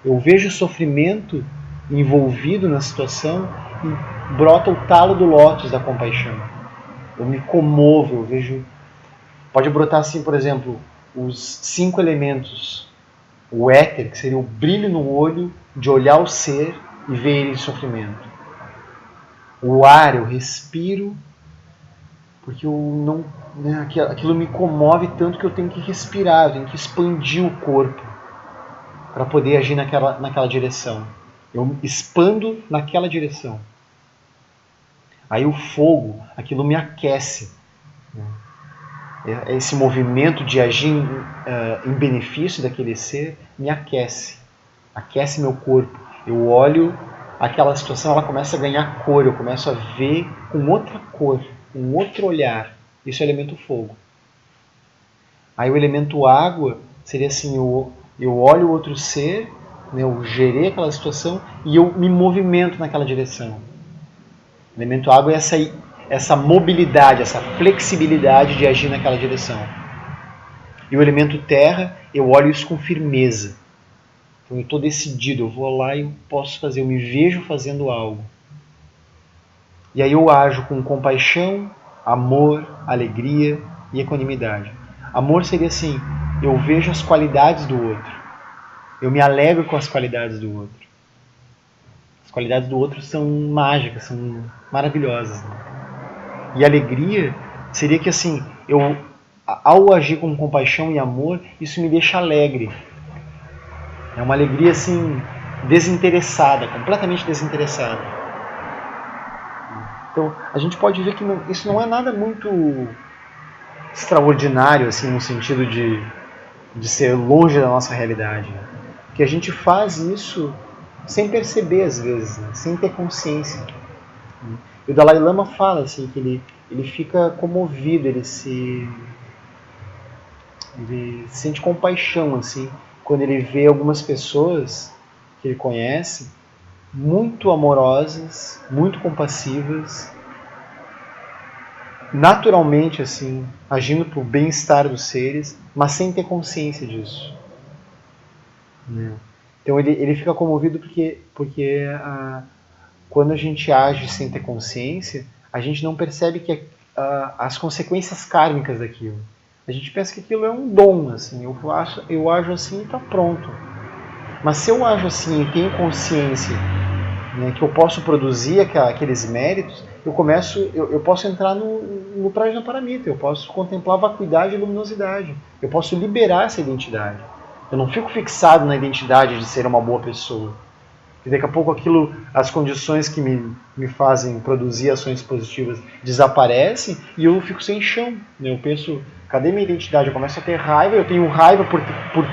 S1: Eu vejo o sofrimento envolvido na situação e brota o talo do lótus da compaixão. Eu me comovo, eu vejo... Pode brotar assim, por exemplo, os 5 elementos. O éter, que seria o brilho no olho de olhar o ser e ver ele em sofrimento. O ar, eu respiro, porque eu não, né, aquilo me comove tanto que eu tenho que respirar, eu tenho que expandir o corpo para poder agir naquela direção. Eu expando naquela direção. Aí o fogo, aquilo me aquece. Esse movimento de agir em benefício daquele ser me aquece. Aquece meu corpo. Eu olho aquela situação, ela começa a ganhar cor. Eu começo a ver com outra cor, com outro olhar. Isso é o elemento fogo. Aí o elemento água seria assim, eu olho o outro ser, né, eu gerei aquela situação e eu me movimento naquela direção. O elemento água é essa mobilidade, essa flexibilidade de agir naquela direção. E o elemento terra, eu olho isso com firmeza. Então eu estou decidido, eu vou lá e eu posso fazer, eu me vejo fazendo algo. E aí eu ajo com compaixão, amor, alegria e equanimidade. Amor seria assim, eu vejo as qualidades do outro. Eu me alegro com as qualidades do outro. As qualidades do outro são mágicas, são maravilhosas. Né? E alegria seria que, assim, ao agir com compaixão e amor, isso me deixa alegre. É uma alegria, assim, desinteressada, completamente desinteressada. Então, a gente pode ver que isso não é nada muito extraordinário, assim, no sentido de ser longe da nossa realidade. Que a gente faz isso sem perceber, às vezes, né? Sem ter consciência. E o Dalai Lama fala, assim, que ele fica comovido, ele sente compaixão, assim, quando ele vê algumas pessoas que ele conhece muito amorosas, muito compassivas, naturalmente, assim, agindo para o bem-estar dos seres, mas sem ter consciência disso. Então ele fica comovido porque quando a gente age sem ter consciência, a gente não percebe que as consequências kármicas daquilo. A gente pensa que aquilo é um dom, assim, eu ajo assim e está pronto. Mas se eu ajo assim e tenho consciência, né, que eu posso produzir aqueles méritos, eu posso entrar no Prajnaparamita, eu posso contemplar vacuidade e luminosidade, eu posso liberar essa identidade. Eu não fico fixado na identidade de ser uma boa pessoa. E daqui a pouco as condições que me fazem produzir ações positivas desaparecem e eu fico sem chão. Né? Eu penso, cadê minha identidade? Eu começo a ter raiva, eu tenho raiva por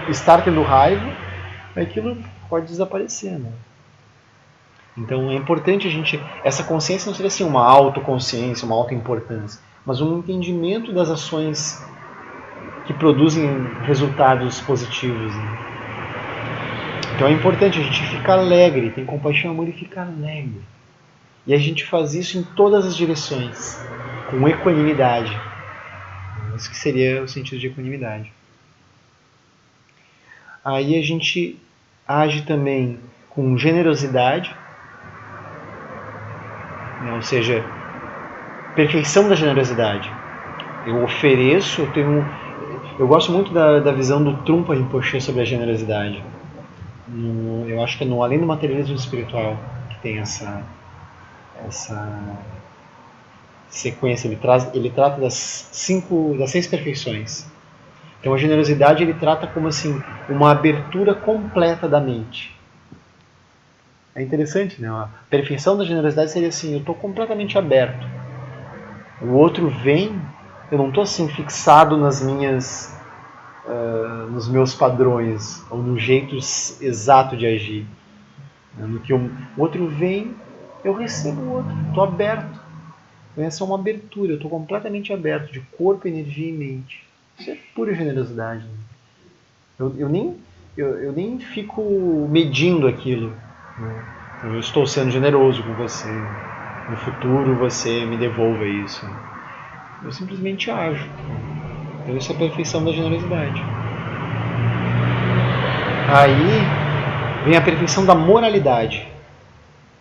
S1: estar tendo raiva, aquilo pode desaparecer. Né? Então é importante essa consciência não seria assim uma autoconsciência, uma autoimportância, mas um entendimento das ações que produzem resultados positivos. Né? Então é importante a gente ficar alegre, ter compaixão e amor e ficar alegre. E a gente faz isso em todas as direções, com equanimidade. Isso que seria o sentido de equanimidade. Aí a gente age também com generosidade, né? Ou seja, perfeição da generosidade. Eu ofereço, eu gosto muito da visão do Trungpa Rinpoche sobre a generosidade. Eu acho que é no Além do Materialismo Espiritual que tem essa sequência. Ele trata das 6 perfeições. Então a generosidade ele trata como assim uma abertura completa da mente. É interessante, né? A perfeição da generosidade seria assim: eu estou completamente aberto. O outro vem, eu não estou assim fixado nos meus padrões ou no jeito exato de agir. No que o outro vem, eu recebo o outro, estou aberto. Então, essa é uma abertura, eu estou completamente aberto de corpo, energia e mente. Isso é pura generosidade. Né? Eu nem fico medindo aquilo. Né? Eu estou sendo generoso com você. No futuro você me devolva isso. Eu simplesmente ajo. Então isso é a perfeição da generosidade. Aí vem a perfeição da moralidade.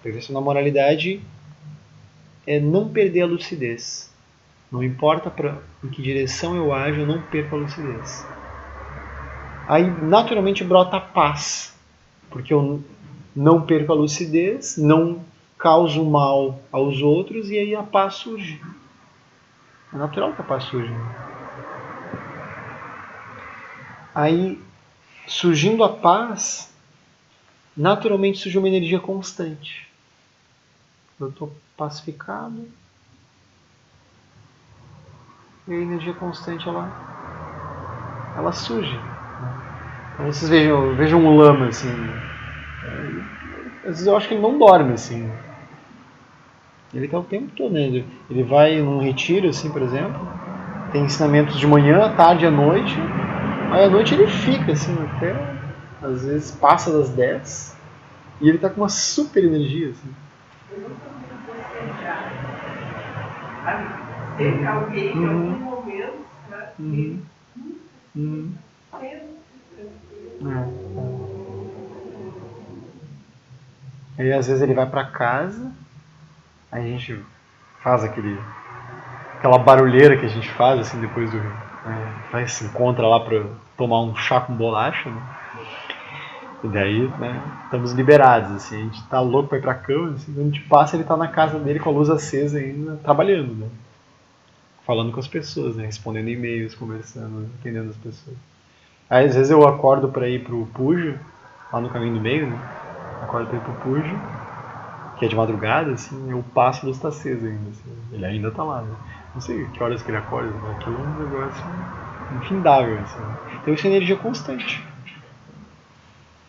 S1: A perfeição da moralidade é não perder a lucidez. Não importa em que direção eu ajo, eu não perco a lucidez. Aí naturalmente brota a paz, porque eu não perco a lucidez, não causo mal aos outros e aí a paz surge. É natural que a paz surja. Aí, surgindo a paz, naturalmente surge uma energia constante. Eu estou pacificado e a energia constante ela surge. Então vocês vejam um lama assim. Às vezes eu acho que ele não dorme assim. Ele está o tempo todo, né? Ele vai num retiro, assim, por exemplo, tem ensinamentos de manhã, à tarde e à noite. Aí à noite ele fica, assim, até às vezes passa das 10 e ele está com uma super energia, assim.
S3: Eu nunca vi bocejar. Tem alguém em algum momento, sabe?
S1: Aí às vezes ele vai para casa, aí a gente faz aquela barulheira que a gente faz assim depois vai se encontra lá para tomar um chá com bolacha, né? E daí, né, estamos liberados, assim, a gente tá louco para ir pra cama, assim, quando a gente passa ele tá na casa dele com a luz acesa ainda, trabalhando, né? falando com as pessoas, né? Respondendo e-mails, conversando, atendendo as pessoas. Aí às vezes eu acordo para ir pro Puja, lá no caminho do meio, né? Acordo para ir pro Puja, que é de madrugada, assim, eu passo luz tá acesa ainda, assim. Ele ainda tá lá, né? Não sei que horas que ele acorda, né? Aquilo é um negócio infindável, assim. Então isso é energia constante.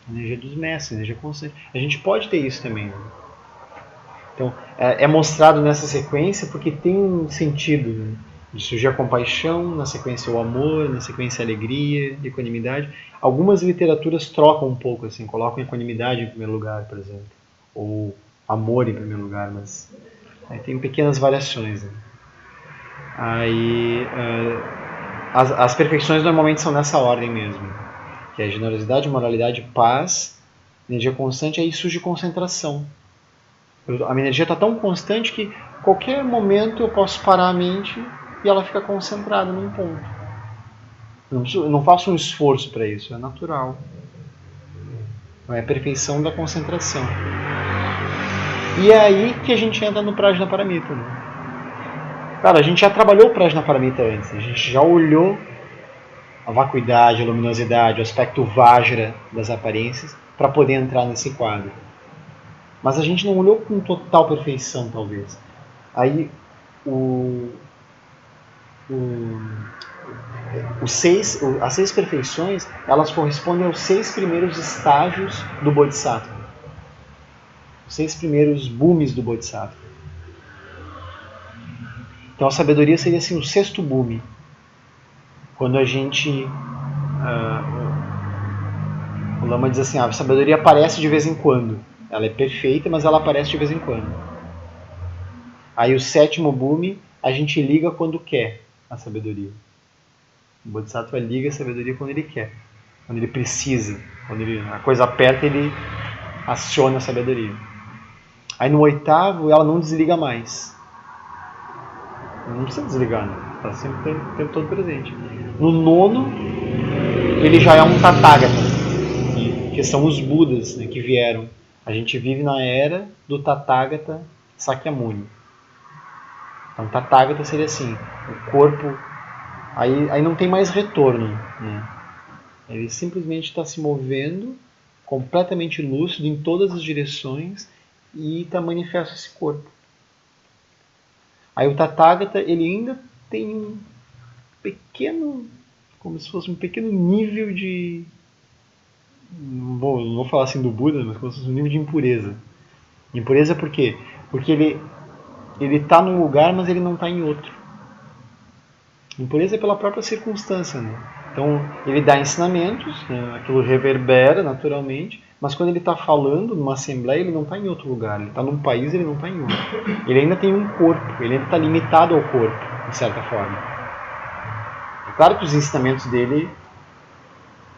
S1: Energia dos mestres, energia constante. A gente pode ter isso também, né? Então, é mostrado nessa sequência porque tem um sentido, né? De surgir a compaixão, na sequência o amor, na sequência a alegria, a equanimidade. Algumas literaturas trocam um pouco, assim, colocam equanimidade em primeiro lugar, por exemplo, ou amor em primeiro lugar, mas aí tem pequenas variações, né? Aí, as perfeições normalmente são nessa ordem mesmo, que é generosidade, moralidade, paz, energia constante, aí surge concentração. A minha energia está tão constante que qualquer momento eu posso parar a mente e ela fica concentrada num ponto. Eu não faço um esforço para isso, é natural. É a perfeição da concentração. E é aí que a gente entra no Prajna Paramita, né? Cara, a gente já trabalhou o Prajna Paramita antes, a gente já olhou a vacuidade, a luminosidade, o aspecto Vajra das aparências para poder entrar nesse quadro. Mas a gente não olhou com total perfeição, talvez. Aí as 6 perfeições, elas correspondem aos 6 primeiros estágios do Bodhisattva. Os 6 primeiros bhumis do Bodhisattva. Então a sabedoria seria assim o 6º bhumi. Quando a gente... o Lama diz assim, a sabedoria aparece de vez em quando. Ela é perfeita, mas ela aparece de vez em quando. Aí o 7º bhumi, a gente liga quando quer a sabedoria. O Bodhisattva liga a sabedoria quando ele quer, quando ele precisa, quando a coisa aperta, ele aciona a sabedoria. Aí no 8º, ela não desliga mais. Não precisa desligar, né? Está sempre o tempo todo presente. No 9º, ele já é um Tathagata, que são os Budas, né, que vieram. A gente vive na era do Tathagata Sakyamuni. Então Tathagata seria assim, o corpo... Aí não tem mais retorno, né? Ele simplesmente está se movendo completamente lúcido em todas as direções e está manifesto esse corpo. Aí o Tathagata, ele ainda tem um pequeno, como se fosse um pequeno nível de... não vou falar assim do Buda, mas como se fosse um nível de impureza. Impureza por quê? Porque ele está num lugar, mas ele não está em outro. Impureza é pela própria circunstância, né? Então, ele dá ensinamentos, né? Aquilo reverbera naturalmente, mas quando ele está falando numa assembleia, ele não está em outro lugar. Ele está num país, ele não está em outro. Ele ainda tem um corpo, ele ainda está limitado ao corpo, de certa forma. É claro que os ensinamentos dele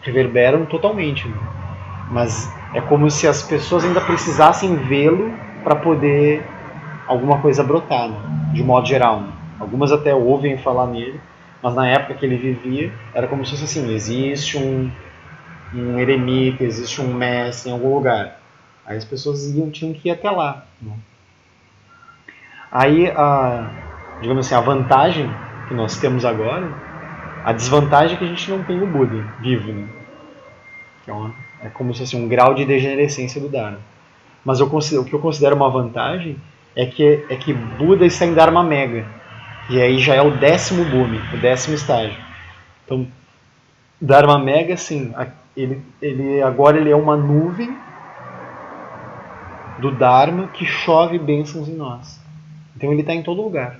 S1: reverberam totalmente, né? Mas é como se as pessoas ainda precisassem vê-lo para poder alguma coisa brotar, né? De modo geral, né? Algumas até ouvem falar nele, mas na época que ele vivia, era como se fosse assim, existe um eremita, existe um mestre em algum lugar. Aí as pessoas tinham que ir até lá, né? Aí, digamos assim, a vantagem que nós temos agora, a desvantagem é que a gente não tem o Buda vivo, né? Então, é como se fosse um grau de degenerescência do Dharma. Mas o que eu considero uma vantagem é que Buda está em Dharma Mega. E aí já é o 10º bhumi, o 10º estágio. Então, Dharma Mega, assim, agora ele é uma nuvem do Dharma que chove bênçãos em nós. Então ele está em todo lugar,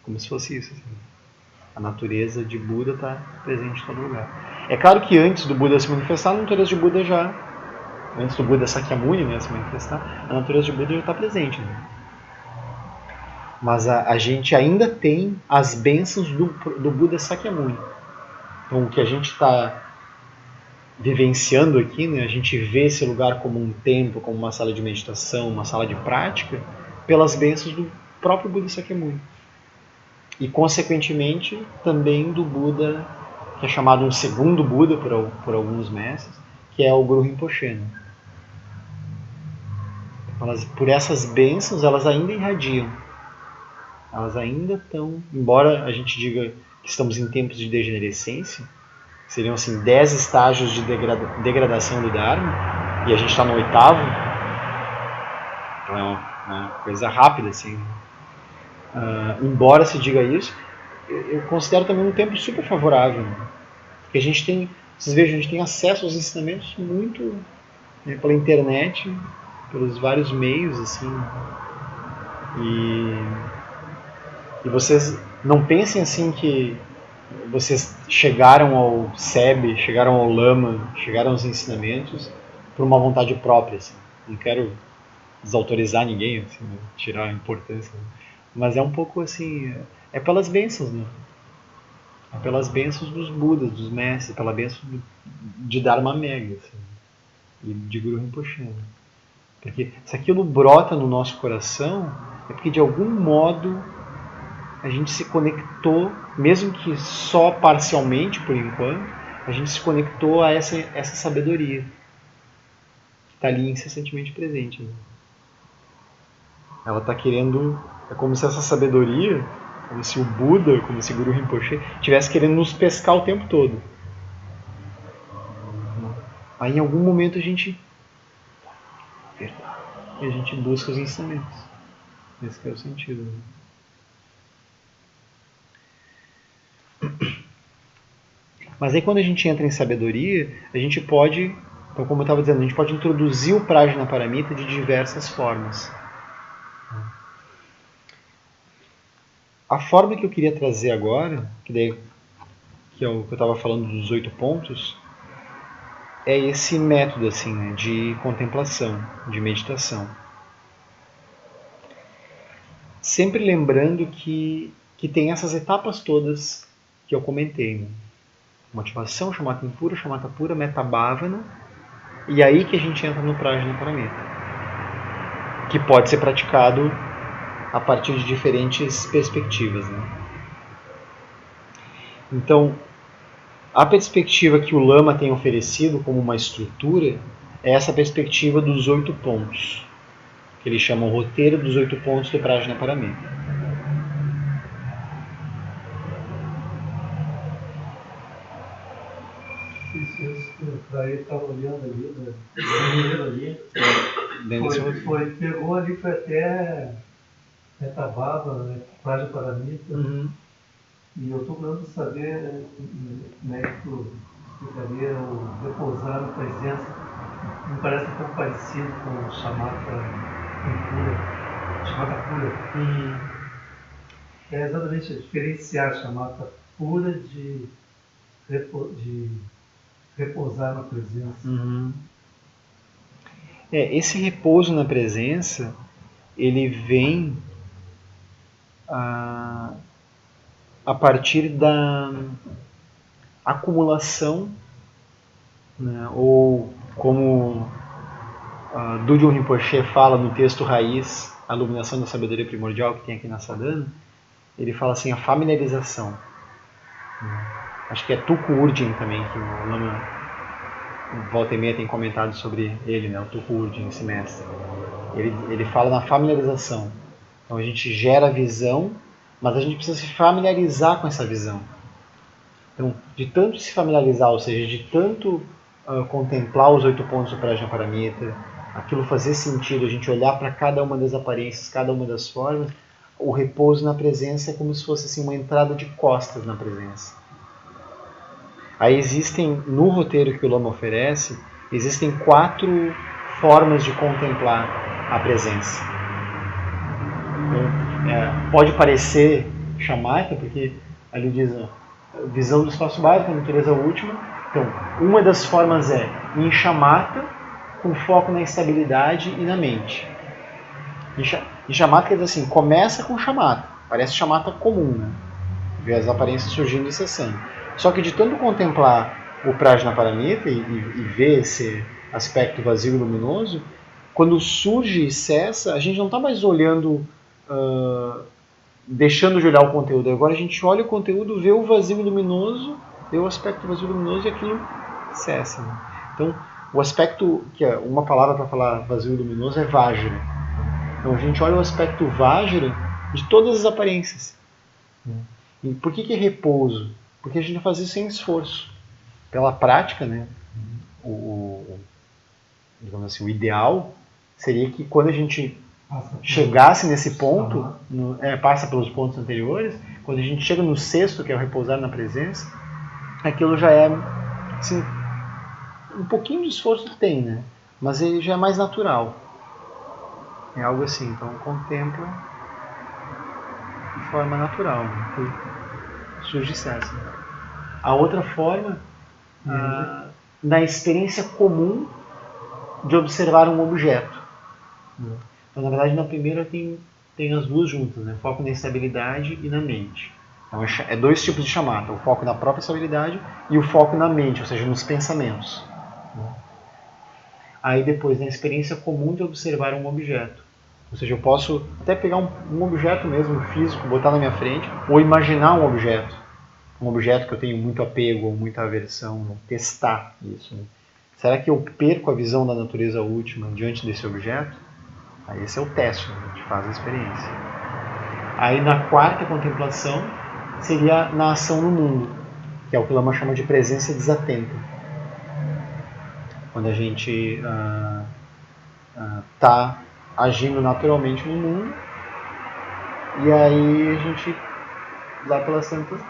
S1: como se fosse isso. Assim. A natureza de Buda está presente em todo lugar. É claro que antes do Buda se manifestar, a natureza de Buda já... Antes do Buda Sakyamuni, né, se manifestar, a natureza de Buda já está presente. Né? Mas a gente ainda tem as bênçãos do Buda Sakyamuni. Então o que a gente está vivenciando aqui, né, a gente vê esse lugar como um templo, como uma sala de meditação, uma sala de prática, pelas bênçãos do próprio Buda Sakyamuni. E consequentemente também do Buda, que é chamado um segundo Buda por alguns mestres, que é o Guru Rinpoche. Né? Por essas bênçãos, elas ainda irradiam. elas ainda estão, embora a gente diga que estamos em tempos de degenerescência, seriam assim 10 estágios de degradação do Dharma, e a gente está no 8º, então é uma coisa rápida assim. Embora se diga isso, eu considero também um tempo super favorável, né? Porque a gente tem, vocês vejam, a gente tem acesso aos ensinamentos muito, né, pela internet, pelos vários meios assim, e vocês não pensem assim que vocês chegaram ao SEB, chegaram ao Lama, chegaram aos ensinamentos por uma vontade própria, assim. Não quero desautorizar ninguém, assim, né? Tirar a importância, né? Mas é um pouco assim, é pelas bênçãos, né? É pelas bênçãos dos Budas, dos mestres, pela bênção de Dharma Mega, assim, e de Guru Rinpoche. Né? Porque se aquilo brota no nosso coração, é porque de algum modo a gente se conectou, mesmo que só parcialmente por enquanto, a gente se conectou a essa sabedoria que está ali incessantemente presente. Né? Ela está querendo, é como se essa sabedoria, como se o Buda, como se o Guru Rinpoche estivesse querendo nos pescar o tempo todo. Aí em algum momento a gente busca os ensinamentos. Esse é o sentido. Né? Mas aí quando a gente entra em sabedoria, a gente pode, então como eu estava dizendo, a gente pode introduzir o Prajnaparamita de diversas formas. A forma que eu queria trazer agora, que é o que eu estava falando dos 8 pontos, é esse método assim, né, de contemplação, de meditação. Sempre lembrando que tem essas etapas todas que eu comentei. Né? Motivação, shamatha impura, shamatha pura, metta bhavana, e aí que a gente entra no Prajnaparamita, que pode ser praticado a partir de diferentes perspectivas. Né? Então, a perspectiva que o Lama tem oferecido como uma estrutura é essa perspectiva dos 8 pontos, que ele chama o roteiro dos 8 pontos do Prajnaparamita.
S2: Daí estava olhando ali, pegou ali, foi até Metababa, né, Prajnaparamita. E eu estou procurando saber, né, que tu explicaria o repousar na presença. Me parece tão parecido com o shamatha impura, shamatha pura. É exatamente diferenciar shamatha pura de repousar na presença.
S1: Esse repouso na presença, ele vem a partir da acumulação, né, ou como Dudjom Rinpoche fala no texto raiz, a iluminação da sabedoria primordial que tem aqui na Sadhana, ele fala assim, a familiarização. Acho que é Tulku Urgyen também, que o Lama volta e meia tem comentado sobre ele, né, o Tulku Urgyen, esse mestre. Ele fala na familiarização. Então a gente gera a visão, mas a gente precisa se familiarizar com essa visão. Então, de tanto se familiarizar, ou seja, de tanto contemplar os 8 pontos do Prajnaparamita, aquilo fazer sentido, a gente olhar para cada uma das aparências, cada uma das formas, o repouso na presença é como se fosse assim, uma entrada de costas na presença. Aí existem, no roteiro que o Lama oferece, existem 4 formas de contemplar a presença. Então, pode parecer shamatha, porque ali diz visão do espaço básico, a natureza última. Então, uma das formas é em shamatha, com foco na estabilidade e na mente. Em shamatha quer dizer assim, começa com shamatha, parece shamatha comum, né? Ver as aparências surgindo e cessando. Só que de tanto contemplar o Prajnaparamita e ver esse aspecto vazio e luminoso, quando surge e cessa, a gente não está mais olhando, deixando de olhar o conteúdo. Agora a gente olha o conteúdo, vê o vazio luminoso, vê o aspecto vazio luminoso e aquilo cessa. Né? Então, o aspecto, que é uma palavra para falar vazio luminoso é Vajra. Então a gente olha o aspecto Vajra de todas as aparências. E por que é repouso? Porque a gente vai fazer isso sem esforço. Pela prática, né? Digamos assim, o ideal seria que quando a gente chegasse nesse ponto, passa pelos pontos anteriores, quando a gente chega no sexto, que é o repousar na presença, aquilo já é, assim, um pouquinho de esforço tem, né? Mas ele já é mais natural. É algo assim, então contempla de forma natural, né? Que surge essa. A outra forma, na experiência comum de observar um objeto. Então, na verdade, na primeira tem as duas juntas, né? Foco na estabilidade e na mente. Então, é dois tipos de chamada, o foco na própria estabilidade e o foco na mente, ou seja, nos pensamentos. Aí depois, na experiência comum de observar um objeto. Ou seja, eu posso até pegar um objeto mesmo, físico, botar na minha frente, ou imaginar um objeto que eu tenho muito apego ou muita aversão, né? Testar isso. Né? Será que eu perco a visão da natureza última diante desse objeto? Aí esse é o teste, né? A gente faz a experiência. Aí na quarta contemplação seria na ação no mundo, que é o que o Lama chama de presença desatenta. Quando a gente está agindo naturalmente no mundo, e aí a gente, lá pelas tantas,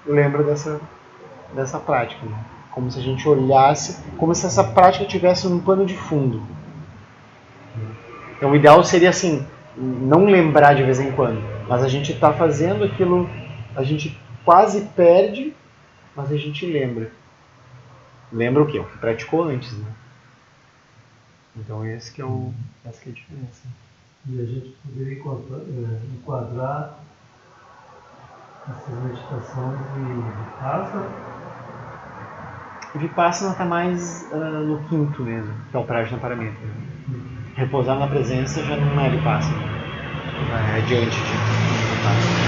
S1: lembra dessa prática, né? Como se a gente olhasse, como se essa prática tivesse um pano de fundo. Então o ideal seria assim, não lembrar de vez em quando, mas a gente está fazendo aquilo, a gente quase perde, mas a gente lembra. Lembra o quê? O que praticou antes, né? Então essa que é a diferença.
S2: E a gente poderia enquadrar essas meditações de Vipassana.
S1: Vipassana está mais no quinto mesmo, que é o Prajna Paramita. Repousar na presença já não é Vipassana, já é adiante de Vipassana.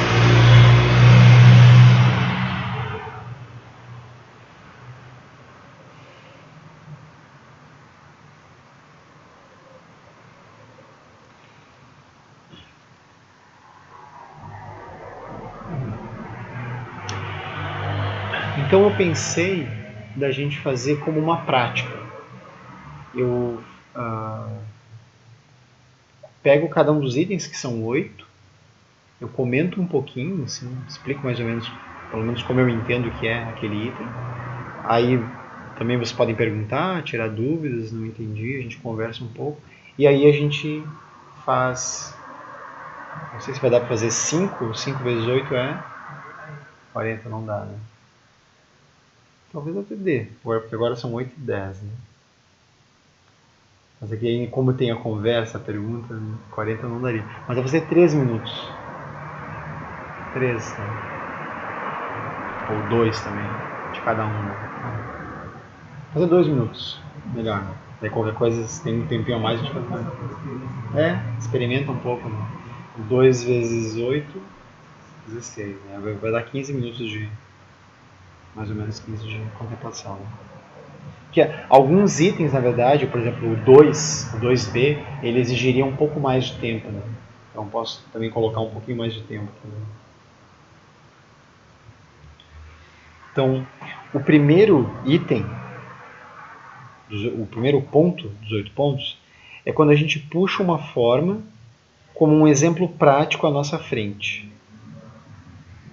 S1: Então eu pensei da gente fazer como uma prática. Eu pego cada um dos itens, que são 8, eu comento um pouquinho, assim, explico mais ou menos, pelo menos como eu entendo que é aquele item. Aí também vocês podem perguntar, tirar dúvidas, não entendi, a gente conversa um pouco. E aí a gente faz, não sei se vai dar para fazer 5 vezes 8 é 40, não dá, né? Talvez até dê, porque agora são 8 e 10, né? Mas aqui, como tem a conversa, a pergunta, 40 não daria. Mas vai fazer 3 minutos. 3, né? Ou 2 também, de cada um, né? Fazer 2 minutos, melhor, né? Daí qualquer coisa, se tem um tempinho a mais, a gente faz. Experimenta um pouco, né? 2 vezes 8, 16, né? Vai dar 15 minutos de, mais ou menos 15 de contemplação, né? Que alguns itens, na verdade, por exemplo, o 2B, ele exigiria um pouco mais de tempo, né? Então posso também colocar um pouquinho mais de tempo aqui, né? Então, o primeiro item, o primeiro ponto dos 8 pontos, é quando a gente puxa uma forma como um exemplo prático à nossa frente.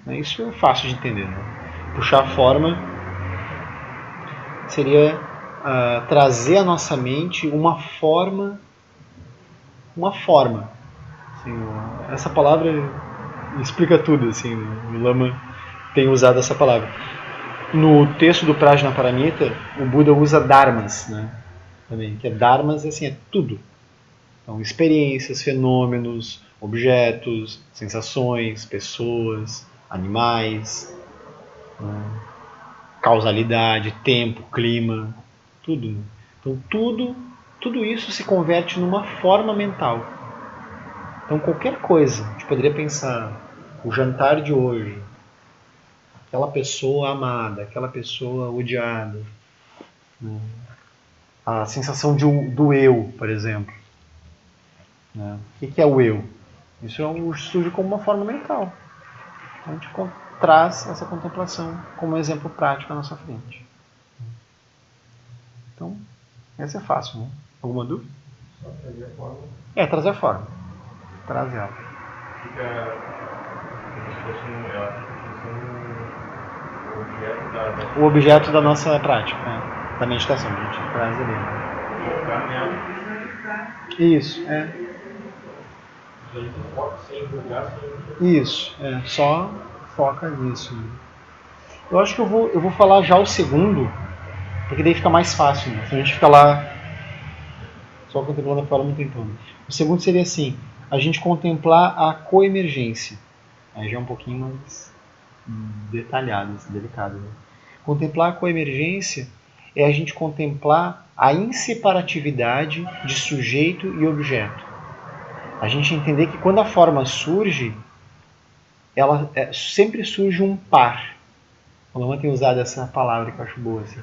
S1: Isso é fácil de entender, né? Puxar a forma seria trazer à nossa mente uma forma. Assim, essa palavra explica tudo, assim, o Lama tem usado essa palavra. No texto do Prajna Paramita, o Buda usa dharmas, né? Também, que dharmas assim, é tudo. Então, experiências, fenômenos, objetos, sensações, pessoas, animais, né? Causalidade, tempo, clima, tudo. Né? Então, tudo isso se converte numa forma mental. Então, qualquer coisa, a gente poderia pensar o jantar de hoje, aquela pessoa amada, aquela pessoa odiada, né? A sensação do eu, por exemplo. Né? O que é o eu? Isso surge como uma forma mental. Então, a gente traz essa contemplação como exemplo prático à nossa frente. Então, essa é fácil, né? Alguma dúvida?
S2: Só trazer a forma.
S1: Trazer a forma. Traz ela.
S4: Fica como se fosse um objeto da...
S1: O objeto da nossa prática, da meditação. A gente traz ali.
S4: Focar nela.
S1: Isso,
S4: A gente foca sem julgar, sem...
S1: Isso, só foca nisso. Eu acho que eu vou falar já o segundo, porque daí fica mais fácil, né? Se a gente fica lá só contemplando a forma um tempão. O segundo seria assim, a gente contemplar a coemergência. Aí já é um pouquinho mais detalhado, delicado. Né? Contemplar a coemergência é a gente contemplar a inseparatividade de sujeito e objeto. A gente entender que quando a forma surge, ela sempre surge um par. O Lama tem usado essa palavra que eu acho boa. Assim.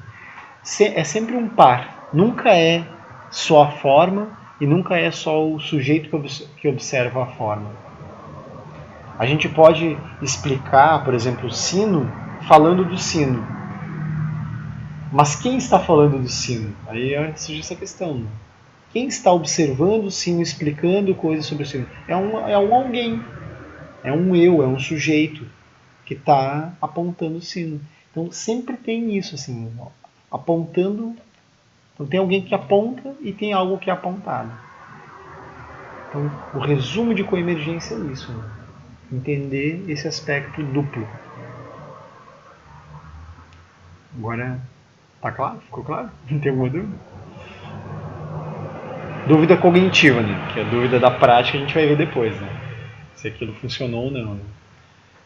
S1: É sempre um par. Nunca é só a forma e nunca é só o sujeito que observa a forma. A gente pode explicar, por exemplo, o sino falando do sino. Mas quem está falando do sino? Aí surge essa questão. Né? Quem está observando o sino, explicando coisas sobre o sino? É um alguém. É um eu, é um sujeito que está apontando o sino. Então sempre tem isso, assim, apontando. Então tem alguém que aponta e tem algo que é apontado. Então o resumo de coemergência é isso, né? Entender esse aspecto duplo. Agora, tá claro? Ficou claro? Não tem alguma dúvida? Dúvida cognitiva, né? Que a dúvida da prática a gente vai ver depois, né? Se aquilo funcionou ou não, né?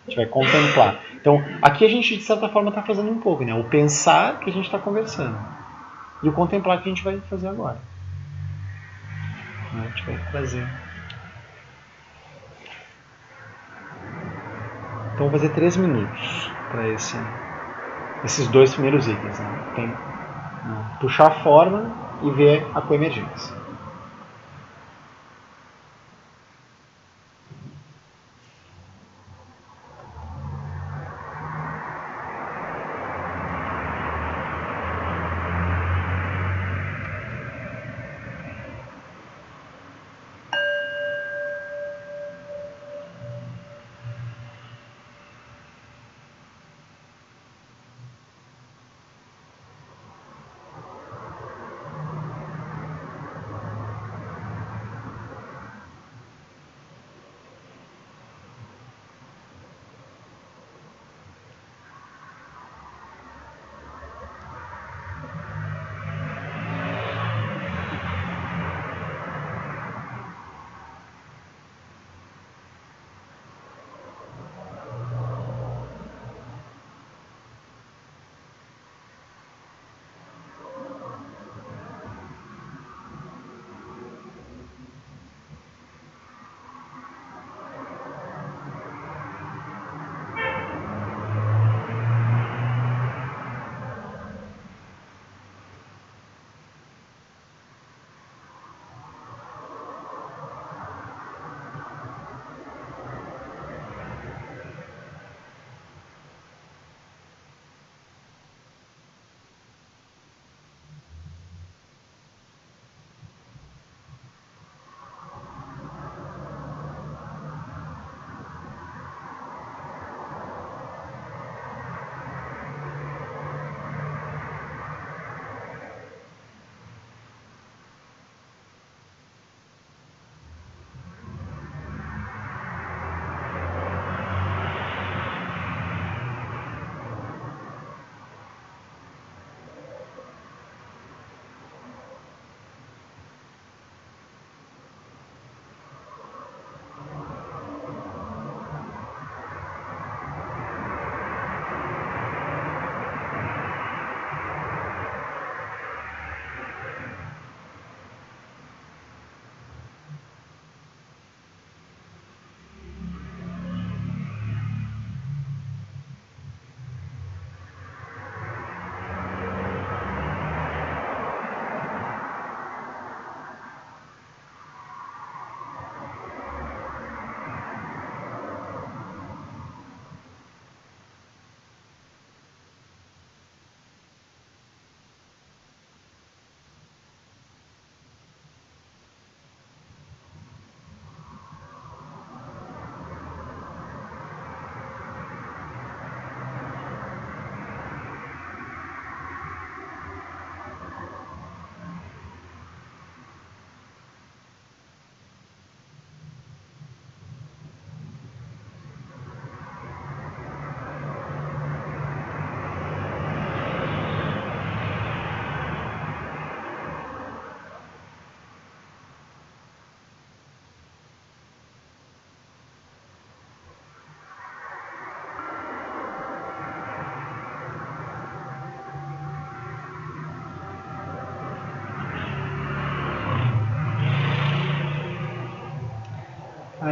S1: A gente vai contemplar. Então, aqui a gente, de certa forma, está fazendo um pouco, né? O pensar que a gente está conversando. E o contemplar que a gente vai fazer agora. A gente vai trazer. Então, vou fazer 3 minutos para esses 2 primeiros itens. Né? Tem, puxar a forma e ver a coemergência.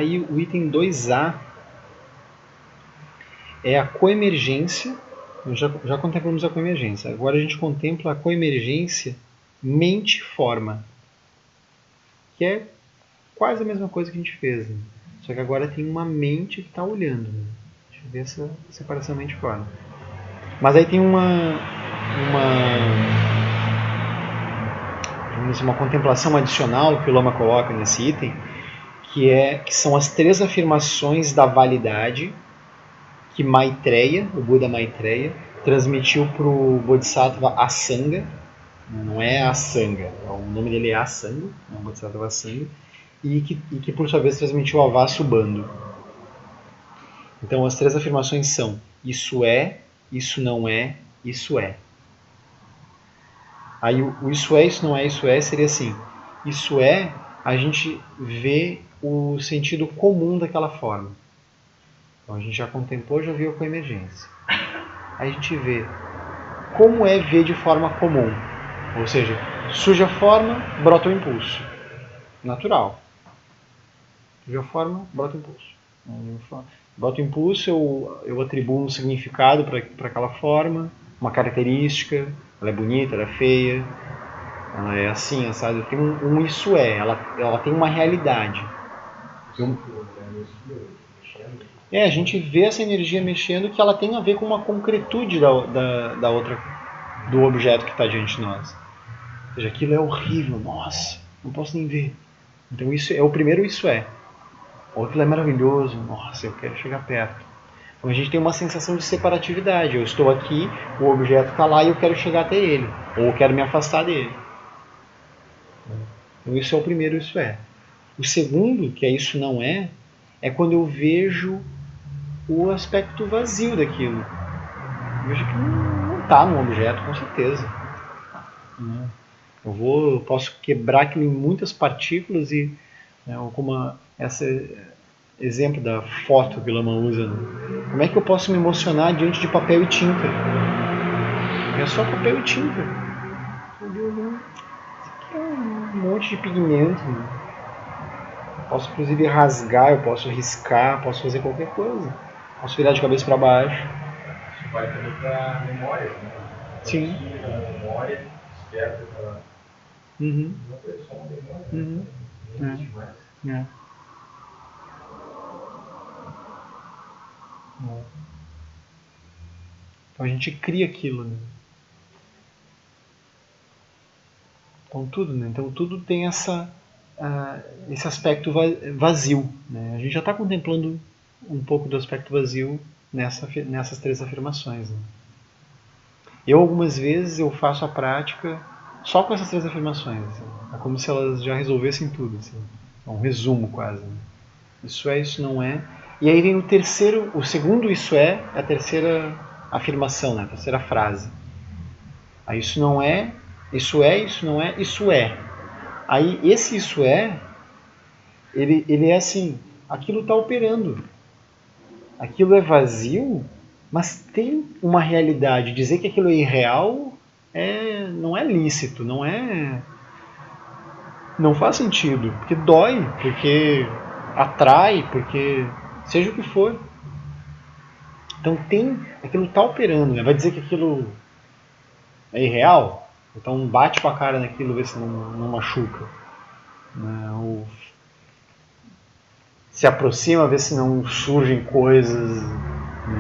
S1: Aí o item 2A é a coemergência. Nós já contemplamos a coemergência. Agora a gente contempla a coemergência mente-forma, que é quase a mesma coisa que a gente fez, né? Só que agora tem uma mente que está olhando, né? Deixa eu ver essa separação mente-forma. Mas aí tem uma contemplação adicional que o Lama coloca nesse item, que são as 3 afirmações da validade que Maitreya, o Buda Maitreya, transmitiu para o Bodhisattva Asanga. Não é Asanga, o nome dele é Asanga, é o Bodhisattva Asanga, e que por sua vez transmitiu a Vasubandhu. Então as 3 afirmações são: isso é, isso não é, isso é. Aí o isso é, isso não é, isso é seria assim: isso é, a gente vê o sentido comum daquela forma. Então a gente já contemplou, já viu a coemergência. Aí a gente vê como é ver de forma comum. Ou seja, surge a forma, brota o impulso. Natural. Surge a forma, brota o impulso. Brota o impulso, eu atribuo um significado para aquela forma, uma característica, ela é bonita, ela é feia, ela é assim, sabe? Tem um isso é, ela tem uma realidade. A gente vê essa energia mexendo, que ela tem a ver com uma concretude da outra, do objeto que está diante de nós. Ou seja, aquilo é horrível, nossa, não posso nem ver. Então isso é o primeiro isso é. Ou aquilo é maravilhoso, nossa, eu quero chegar perto. Então a gente tem uma sensação de separatividade. Eu estou aqui, o objeto está lá e eu quero chegar até ele. Ou eu quero me afastar dele. Então isso é o primeiro isso é. O segundo, que é isso não é quando eu vejo o aspecto vazio daquilo. Eu vejo que não está no objeto, com certeza. Eu posso quebrar aquilo em muitas partículas e, como esse exemplo da foto que o Lama usa, né? Como é que eu posso me emocionar diante de papel e tinta? É só papel e tinta. Isso aqui é um monte de pigmento. Né? Eu posso inclusive rasgar, eu posso riscar, posso fazer qualquer coisa. Posso virar de cabeça para baixo.
S4: Isso vai também para memória, né?
S1: Sim.
S4: A memória desperta para...
S1: Uhum.
S4: Não foi só uma memória,
S1: Uhum.
S4: não existe mais.
S1: Então a gente cria aquilo, né? Então tudo, né? Então tudo tem esse aspecto vazio, né? A gente já está contemplando um pouco do aspecto vazio nessas 3 afirmações, né? Eu algumas vezes eu faço a prática só com essas 3 afirmações, assim. É como se elas já resolvessem tudo, assim. É um resumo quase, né? Isso é, isso não é. E aí vem o segundo isso é a terceira afirmação, né? A terceira frase. Aí isso não é, isso não é, isso é. Aí esse isso é, ele é assim, aquilo está operando. Aquilo é vazio, mas tem uma realidade. Dizer que aquilo é irreal não é lícito, não faz sentido, porque dói, porque atrai, porque seja o que for. Então aquilo está operando, né? Vai dizer que aquilo é irreal? Então bate com a cara naquilo, vê se não machuca. Ou se aproxima, vê se não surgem coisas,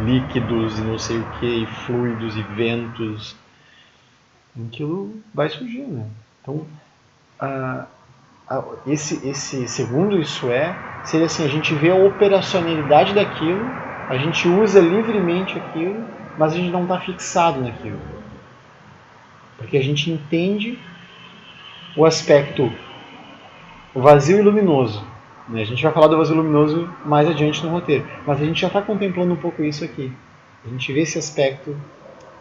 S1: líquidos e não sei o que, e fluidos e ventos. Aquilo vai surgir, né? Então, esse segundo isso seria assim, a gente vê a operacionalidade daquilo, a gente usa livremente aquilo, mas a gente não está fixado naquilo. Porque a gente entende o aspecto vazio e luminoso. A gente vai falar do vazio luminoso mais adiante no roteiro, mas a gente já está contemplando um pouco isso aqui. A gente vê esse aspecto,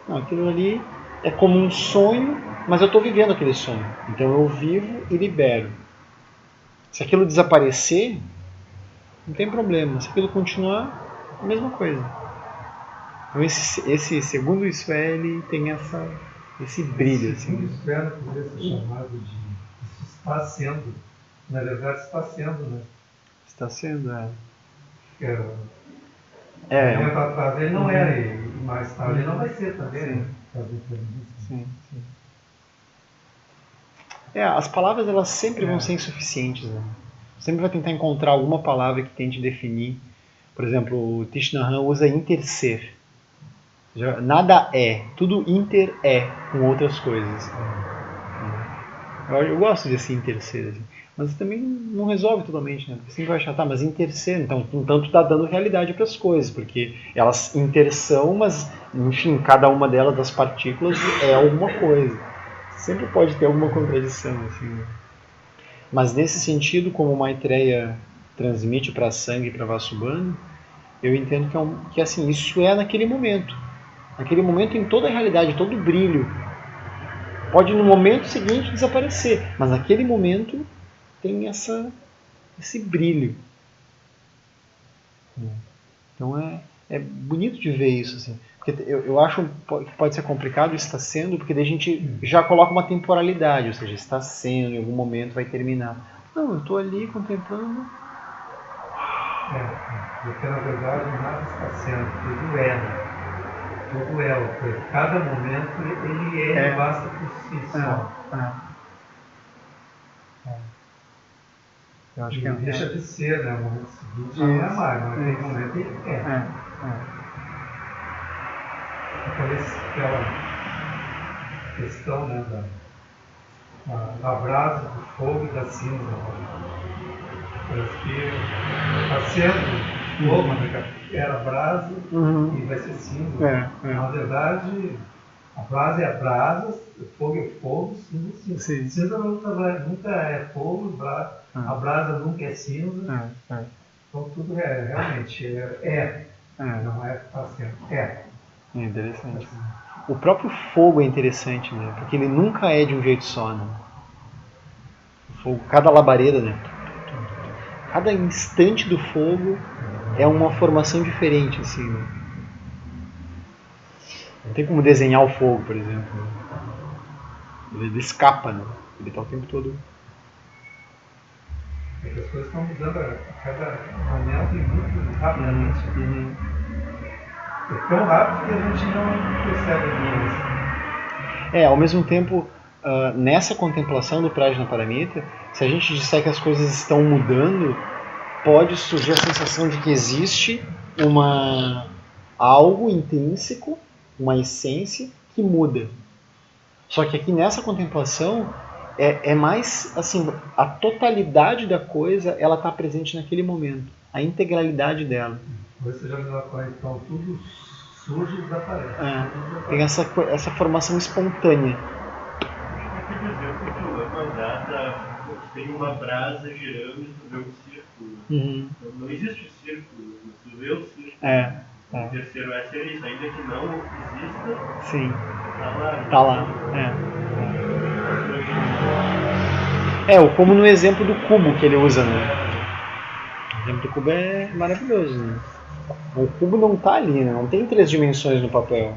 S1: aquilo ali é como um sonho, mas eu estou vivendo aquele sonho. Então eu vivo e libero. Se aquilo desaparecer, não tem problema. Se aquilo continuar, a mesma coisa. Então esse segundo isso ele tem esse brilho.
S2: Assim. Isso poderia ser chamado de isso está sendo. Na verdade está sendo, né?
S1: Está sendo,
S2: Tempo atrás ele não era, e mais tarde ele não vai ser também.
S1: Sim. As palavras elas sempre vão ser insuficientes, né? Sempre vai tentar encontrar alguma palavra que tente definir. Por exemplo, o Thich Nhat Hanh usa interser. Nada é, tudo inter é com outras coisas. Eu gosto desse interser, assim. Mas também não resolve totalmente, né? Porque sempre vai achar, mas interser, então, contanto está dando realidade para as coisas, porque elas intersão, mas, enfim, cada uma delas, das partículas, é alguma coisa. Sempre pode ter alguma contradição, assim, né? Mas nesse sentido, como Maitreya transmite para Sangha e para Vasubandhu, eu entendo que assim, isso é naquele momento. Naquele momento em toda a realidade, todo o brilho. Pode no momento seguinte desaparecer, mas naquele momento tem esse brilho. Então é bonito de ver isso, assim. Porque eu acho que pode ser complicado, está sendo, porque daí a gente já coloca uma temporalidade, ou seja, está sendo, em algum momento vai terminar. Não, eu estou ali contemplando.
S2: Porque na verdade nada está sendo, tudo é. Tudo é. Cada momento ele basta por si só.
S1: Eu acho que
S2: deixa de ser, né? O momento seguinte já não é mais, mas naquele momento ele é. Aquela questão, né, da brasa, do fogo e da cinza. Parece que está sendo fogo, mas era brasa e vai ser cinza. Na verdade, a brasa é a brasa, o fogo é fogo, cinza é cinza.
S1: Sim.
S2: Cinza nunca é fogo, a brasa nunca é cinza. Então tudo realmente não é está sendo,
S1: É interessante. O próprio fogo é interessante, né? Porque ele nunca é de um jeito só, né? O fogo, cada labareda, né? Cada instante do fogo é uma formação diferente, assim, né? Não tem como desenhar o fogo, por exemplo. Ele escapa, né? Ele está o tempo todo.
S2: As coisas estão mudando a cada momento e muito rapidamente. É tão rápido que a gente não percebe mais.
S1: Ao mesmo tempo, nessa contemplação do Prajnaparamita, se a gente disser que as coisas estão mudando, pode surgir a sensação de que existe algo intrínseco, uma essência que muda. Só que aqui nessa contemplação é mais assim, a totalidade da coisa ela está presente naquele momento, a integralidade dela.
S2: Você já me dá conta, então tudo surge e desaparece.
S1: Tem essa formação espontânea.
S4: Aquele exemplo que o Amandata tem uma brasa girando e tu vê um círculo. Então, não existe círculo, mas tu vê o círculo. O terceiro S é isso, ainda que não exista,
S1: sim,
S4: tá lá.
S1: Como no exemplo do cubo que ele usa, né? O exemplo do cubo é maravilhoso, né? O cubo não está ali, né? Não tem 3 dimensões no papel.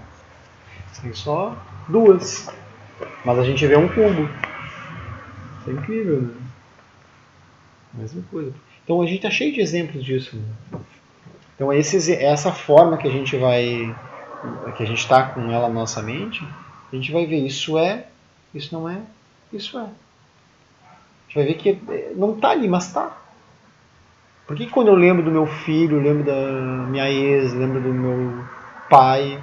S1: Tem só 2. Mas a gente vê um cubo. Isso é incrível, né? Mesma coisa. Então a gente está cheio de exemplos disso, né? Então essa forma que a gente está com ela na nossa mente, a gente vai ver isso é, isso não é, isso é. A gente vai ver que não está ali, mas está. Por que quando eu lembro do meu filho, lembro da minha ex, lembro do meu pai,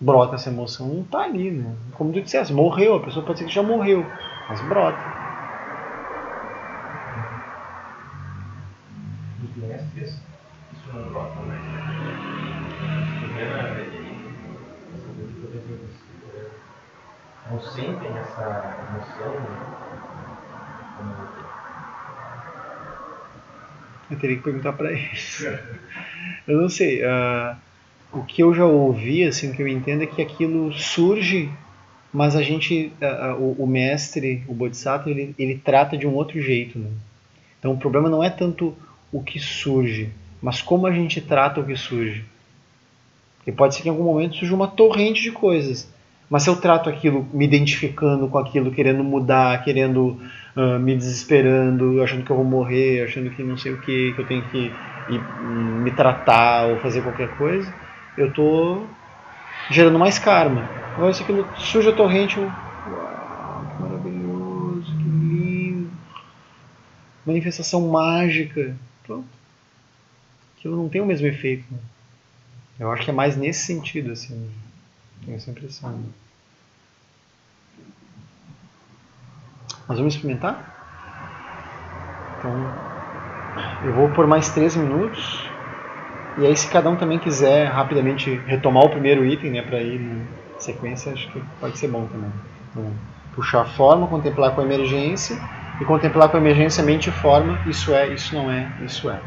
S1: brota essa emoção? Não está ali, né? Como tu disseste, morreu, a pessoa pode ser que já morreu, mas brota.
S4: Os mestres, isso não brota mais. Não sentem essa emoção,
S1: Eu teria que perguntar para eles. Eu não sei. O que eu já ouvi, assim, o que eu entendo é que aquilo surge, mas a gente, o mestre, o Bodhisattva, ele trata de um outro jeito, né? Então o problema não é tanto o que surge, mas como a gente trata o que surge. Porque pode ser que em algum momento surja uma torrente de coisas, Mas se eu trato aquilo me identificando com aquilo, querendo mudar, querendo me desesperando, achando que eu vou morrer, achando que não sei o que eu tenho que me tratar ou fazer qualquer coisa, eu estou gerando mais karma. Agora se aquilo suja a torrente, uau, que maravilhoso, que lindo, manifestação mágica, pronto. Aquilo não tem o mesmo efeito. Né? Eu acho que é mais nesse sentido, assim, tenho essa impressão. Né? Nós vamos experimentar? Então, eu vou por mais 3 minutos. E aí, se cada um também quiser rapidamente retomar o primeiro item, né, para ir na sequência, acho que pode ser bom também. Então, puxar a forma, contemplar com a emergência, e contemplar com a emergência mente e forma, isso é, isso não é, isso é.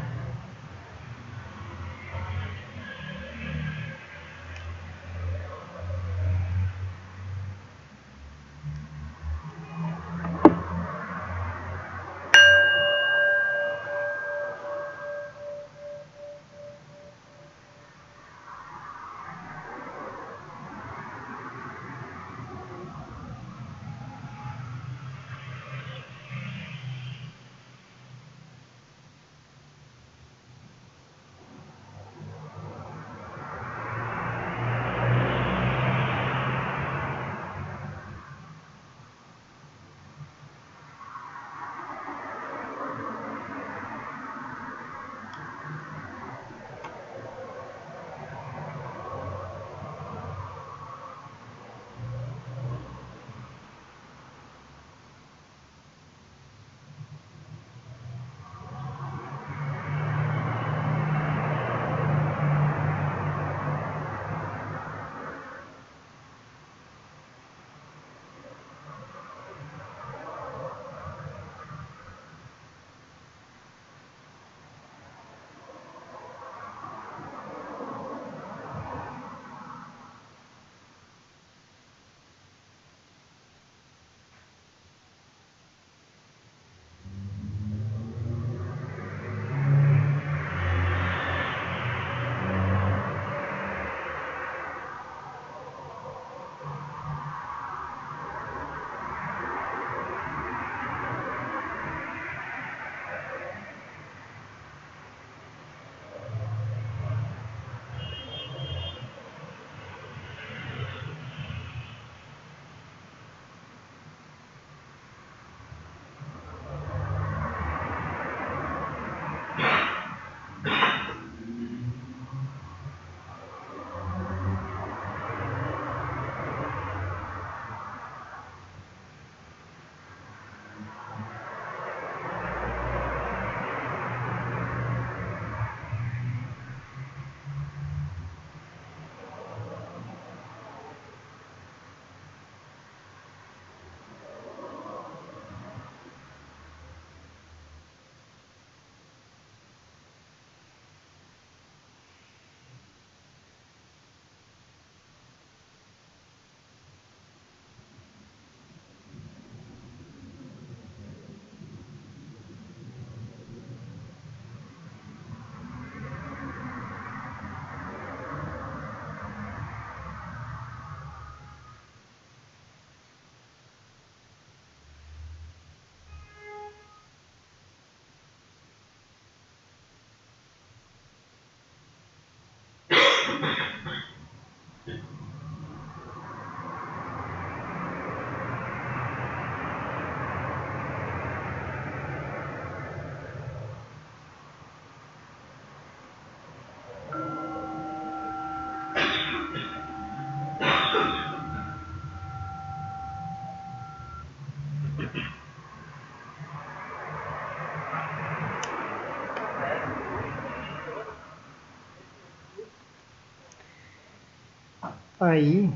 S1: Aí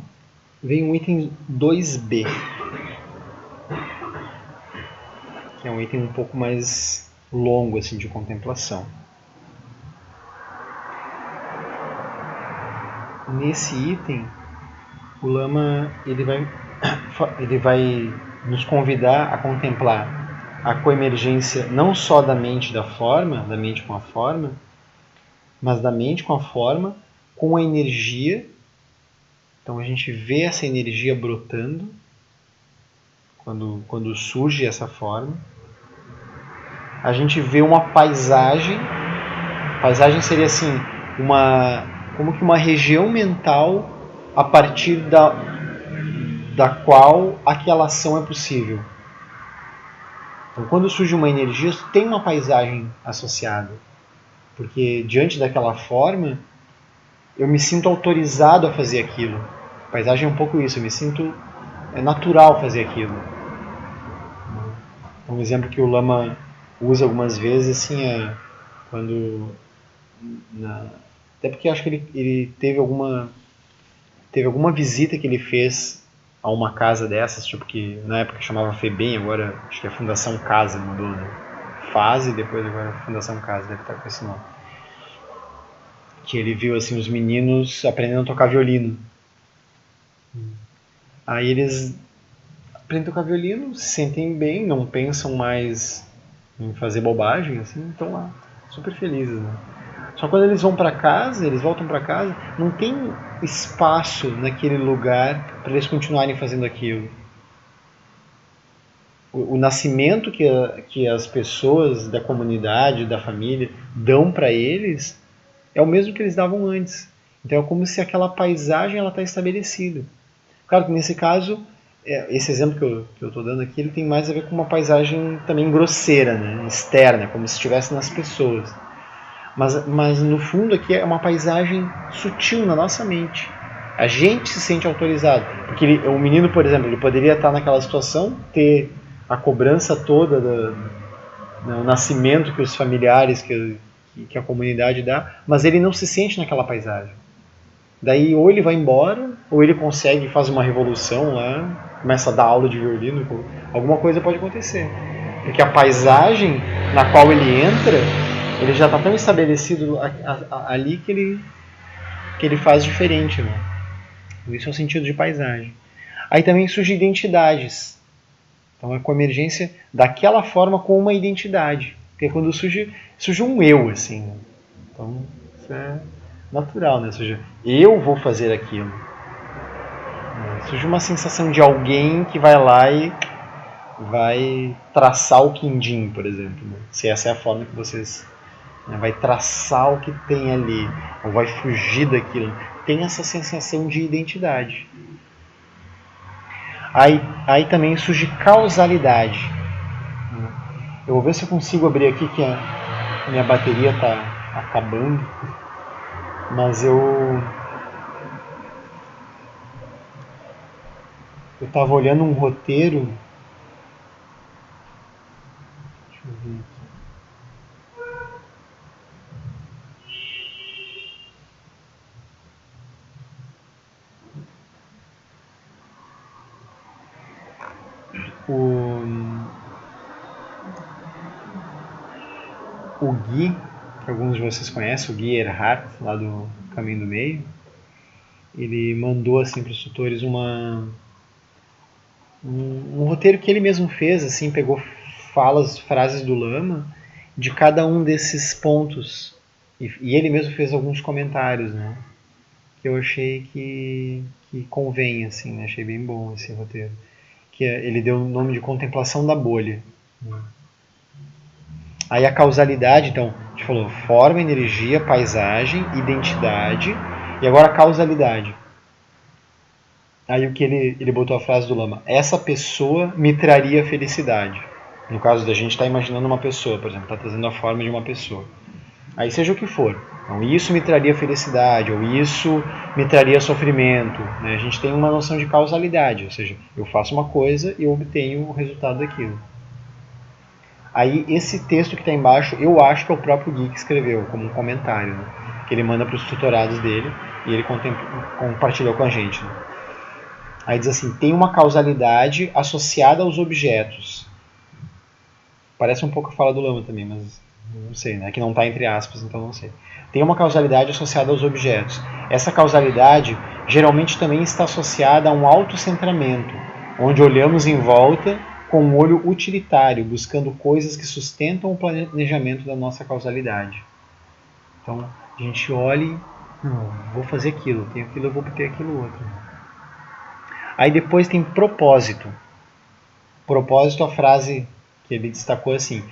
S1: vem o item 2B, que é um item um pouco mais longo assim, de contemplação. Nesse item, o Lama ele vai nos convidar a contemplar a coemergência não só da mente e da forma, da mente com a forma, mas da mente com a forma, com a energia, Então a gente vê essa energia brotando quando surge essa forma. A gente vê uma paisagem. Paisagem seria assim, como que uma região mental a partir da qual aquela ação é possível. Então, quando surge uma energia, tem uma paisagem associada. Porque diante daquela forma, eu me sinto autorizado a fazer aquilo. A paisagem é um pouco isso, eu me sinto natural fazer aquilo. Um exemplo que o Lama usa algumas vezes, assim, quando... até porque eu acho que ele teve alguma visita que ele fez a uma casa dessas, tipo que na época chamava FEBEM, agora acho que é Fundação Casa, mudou, né? Fase, depois agora Fundação Casa, deve estar com esse nome. Que ele viu assim os meninos aprendendo a tocar violino. Aí eles aprendem a tocar violino, se sentem bem, não pensam mais em fazer bobagem, assim, estão lá, super felizes, né? Só quando eles vão para casa, eles voltam para casa, não tem espaço naquele lugar para eles continuarem fazendo aquilo. O nascimento que as pessoas da comunidade, da família, dão para eles é o mesmo que eles davam antes. Então é como se aquela paisagem ela está estabelecida. Claro que nesse caso, esse exemplo que eu estou dando aqui, ele tem mais a ver com uma paisagem também grosseira, né? Externa, como se estivesse nas pessoas. Mas no fundo aqui é uma paisagem sutil na nossa mente. A gente se sente autorizado. Porque o menino, por exemplo, ele poderia estar naquela situação, ter a cobrança toda do nascimento que os familiares, que a comunidade dá, mas ele não se sente naquela paisagem. Daí ou ele vai embora, ou ele consegue, faz uma revolução lá, começa a dar aula de violino, alguma coisa pode acontecer. Porque a paisagem na qual ele entra, ele já está tão estabelecido ali que ele faz diferente, né? Isso é o sentido de paisagem. Aí também surgem identidades. Então é com a emergência daquela forma com uma identidade. Porque quando surge um eu, assim. Né? Então isso é natural, né? Ou seja, eu vou fazer aquilo. Surge uma sensação de alguém que vai lá e vai traçar o quindim, por exemplo. Né? Se essa é a forma que vocês... vai traçar o que tem ali, ou vai fugir daquilo. Tem essa sensação de identidade. Aí também surge causalidade. Eu vou ver se eu consigo abrir aqui, que a minha bateria está acabando. Mas eu estava olhando um roteiro. Deixa eu ver aqui. O Gui, que alguns de vocês conhecem, o Gui Erhardt, lá do Caminho do Meio, ele mandou assim para os tutores um roteiro que ele mesmo fez, assim, pegou frases do Lama de cada um desses pontos e ele mesmo fez alguns comentários, né? Que eu achei que convém, assim, né? Achei bem bom esse roteiro. Que ele deu o nome de Contemplação da Bolha. Aí a causalidade, então, a gente falou forma, energia, paisagem, identidade, e agora a causalidade. Aí o que ele botou a frase do Lama: essa pessoa me traria felicidade. No caso da gente está imaginando uma pessoa, por exemplo, está trazendo a forma de uma pessoa. Aí seja o que for. Então, isso me traria felicidade, ou isso me traria sofrimento. Né? A gente tem uma noção de causalidade, ou seja, eu faço uma coisa e eu obtenho o resultado daquilo. Aí esse texto que está embaixo, eu acho que é o próprio Gui que escreveu, como um comentário, né? Que ele manda para os tutorados dele e ele compartilhou com a gente. Né? Aí diz assim, tem uma causalidade associada aos objetos. Parece um pouco a fala do Lama também, mas não sei, né? Que não está entre aspas, então não sei. Tem uma causalidade associada aos objetos. Essa causalidade geralmente também está associada a um autocentramento, onde olhamos em volta com um olho utilitário, buscando coisas que sustentam o planejamento da nossa causalidade. Então, a gente olha e vou fazer aquilo, tenho aquilo, eu vou ter aquilo outro. Aí depois tem propósito. Propósito, a frase que ele destacou assim: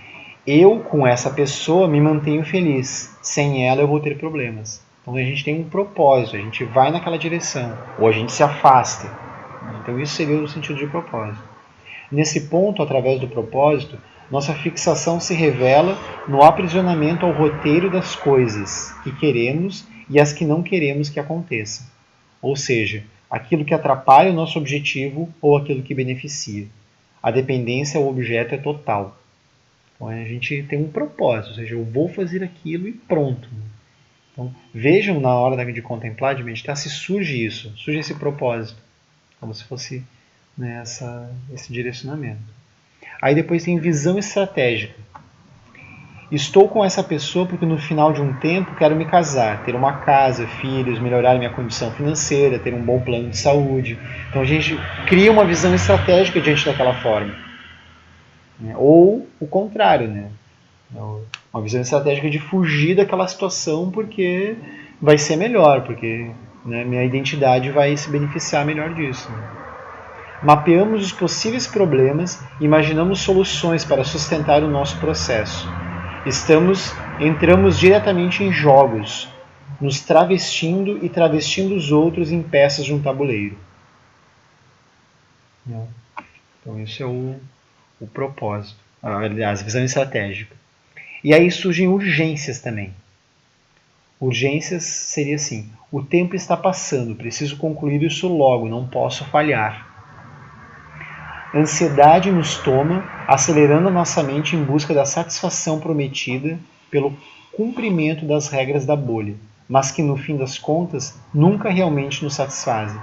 S1: eu com essa pessoa me mantenho feliz, sem ela eu vou ter problemas. Então a gente tem um propósito, a gente vai naquela direção, ou a gente se afasta. Então isso seria o sentido de propósito. Nesse ponto, através do propósito, nossa fixação se revela no aprisionamento ao roteiro das coisas que queremos e as que não queremos que aconteçam. Ou seja, aquilo que atrapalha o nosso objetivo ou aquilo que beneficia. A dependência ao objeto é total. Então a gente tem um propósito, ou seja, eu vou fazer aquilo e pronto. Então vejam na hora de contemplar, de meditar, se surge isso, surge esse propósito, como se fosse, né, esse direcionamento. Aí depois tem visão estratégica. Estou com essa pessoa porque no final de um tempo quero me casar, ter uma casa, filhos, melhorar minha condição financeira, ter um bom plano de saúde. Então a gente cria uma visão estratégica diante daquela forma. Ou o contrário, né? Uma visão estratégica de fugir daquela situação porque vai ser melhor, porque, né, minha identidade vai se beneficiar melhor disso. Né? Mapeamos os possíveis problemas e imaginamos soluções para sustentar o nosso processo. Entramos diretamente em jogos, nos travestindo e travestindo os outros em peças de um tabuleiro. Então isso é o propósito, aliás, visão estratégica. E aí surgem urgências também. Urgências seria assim: o tempo está passando, preciso concluir isso logo, não posso falhar. Ansiedade nos toma, acelerando a nossa mente em busca da satisfação prometida pelo cumprimento das regras da bolha, mas que no fim das contas nunca realmente nos satisfazem.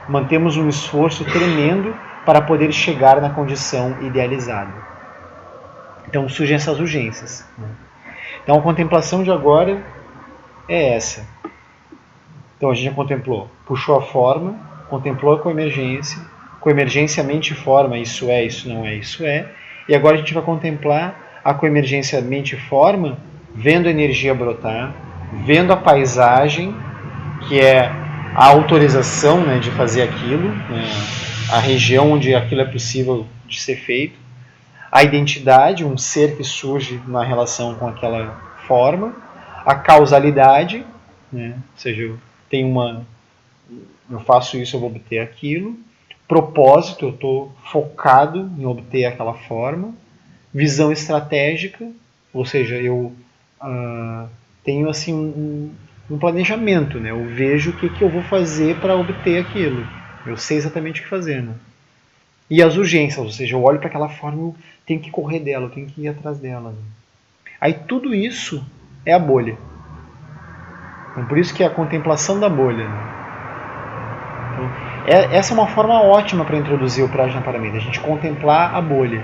S1: Mantemos um esforço tremendo para poder chegar na condição idealizada. Então surgem essas urgências. Então a contemplação de agora é essa. Então a gente já contemplou, puxou a forma, contemplou a coemergência mente e forma, isso é, isso não é, isso é. E agora a gente vai contemplar a coemergência mente e forma, vendo a energia brotar, vendo a paisagem, que é a autorização, né, de fazer aquilo, né, a região onde aquilo é possível de ser feito, a identidade, um ser que surge na relação com aquela forma, a causalidade, né, ou seja, eu faço isso, eu vou obter aquilo. Propósito, eu estou focado em obter aquela forma. Visão estratégica, ou seja, eu tenho assim um planejamento, né? Eu vejo o que eu vou fazer para obter aquilo. Eu sei exatamente o que fazer, né? E as urgências, ou seja, eu olho para aquela forma, eu tenho que correr dela, eu tenho que ir atrás dela. Né? Aí tudo isso é a bolha. Então, por isso que é a contemplação da bolha. Né? Então, essa é uma forma ótima para introduzir o Prajnaparamita, a gente contemplar a bolha.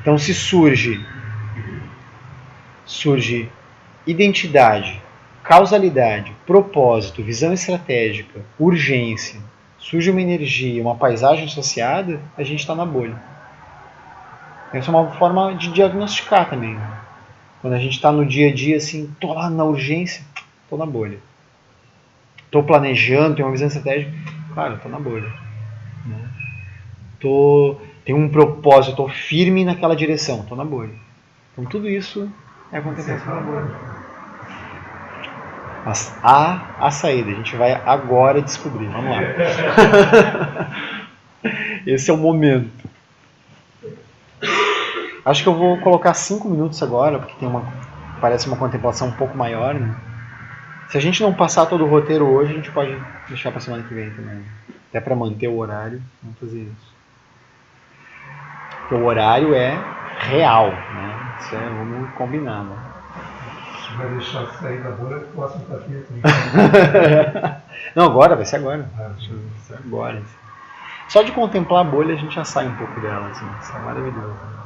S1: Então, se surge identidade, causalidade, propósito, visão estratégica, urgência, surge uma energia, uma paisagem associada, a gente está na bolha. Essa é uma forma de diagnosticar também. Né? Quando a gente está no dia a dia, assim, tô lá na urgência, tô na bolha. Tô planejando, tenho uma visão estratégica, claro, tô na bolha. Né? Tenho um propósito, tô firme naquela direção, tô na bolha. Então tudo isso é a contemplação da bolha. Mas há a saída, a gente vai agora descobrir. Vamos lá. Esse é o momento. Acho que eu vou colocar 5 minutos agora, porque parece uma contemplação um pouco maior. Né? Se a gente não passar todo o roteiro hoje, a gente pode deixar para semana que vem também. Até para manter o horário, vamos fazer isso. Porque o horário é real, né? Isso é, vamos combinar, né?
S2: Se vai deixar sair da bolha, o próximo capítulo.
S1: Não, agora, vai ser agora. Vai ser agora. Só de contemplar a bolha a gente já sai um pouco dela, assim. Isso é maravilhoso.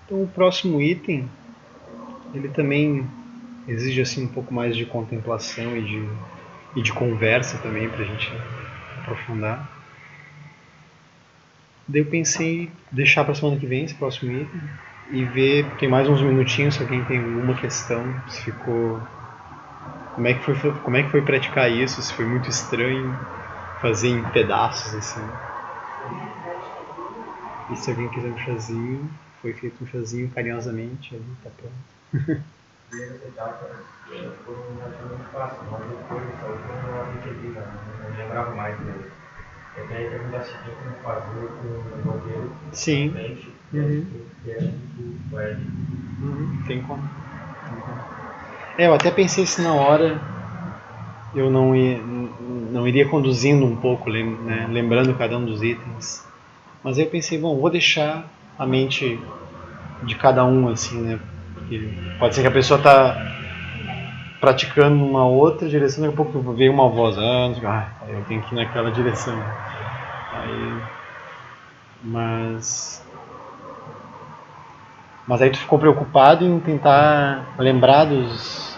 S1: Então, o próximo item, ele também exige assim um pouco mais de contemplação e de conversa também para a gente aprofundar. Daí eu pensei em deixar para a semana que vem esse próximo item e ver, tem mais uns minutinhos se alguém tem alguma questão, se ficou... Como é que foi praticar isso, se foi muito estranho fazer em pedaços assim. E se alguém quiser um chazinho, foi feito um chazinho carinhosamente, ali tá pronto.
S2: Primeira etapa foi relativamente fácil, mas depois eu entendi, não lembrava mais dele. Eu queria perguntar se tinha como fazer com o modelo.
S1: Sim. Tem como. Eu até pensei se na hora eu não iria conduzindo um pouco, né, lembrando cada um dos itens. Mas aí eu pensei, bom, vou deixar a mente de cada um, assim, né? Porque pode ser que a pessoa está praticando numa outra direção, daqui a pouco veio uma voz, eu tenho que ir naquela direção. Mas aí tu ficou preocupado em tentar lembrar dos...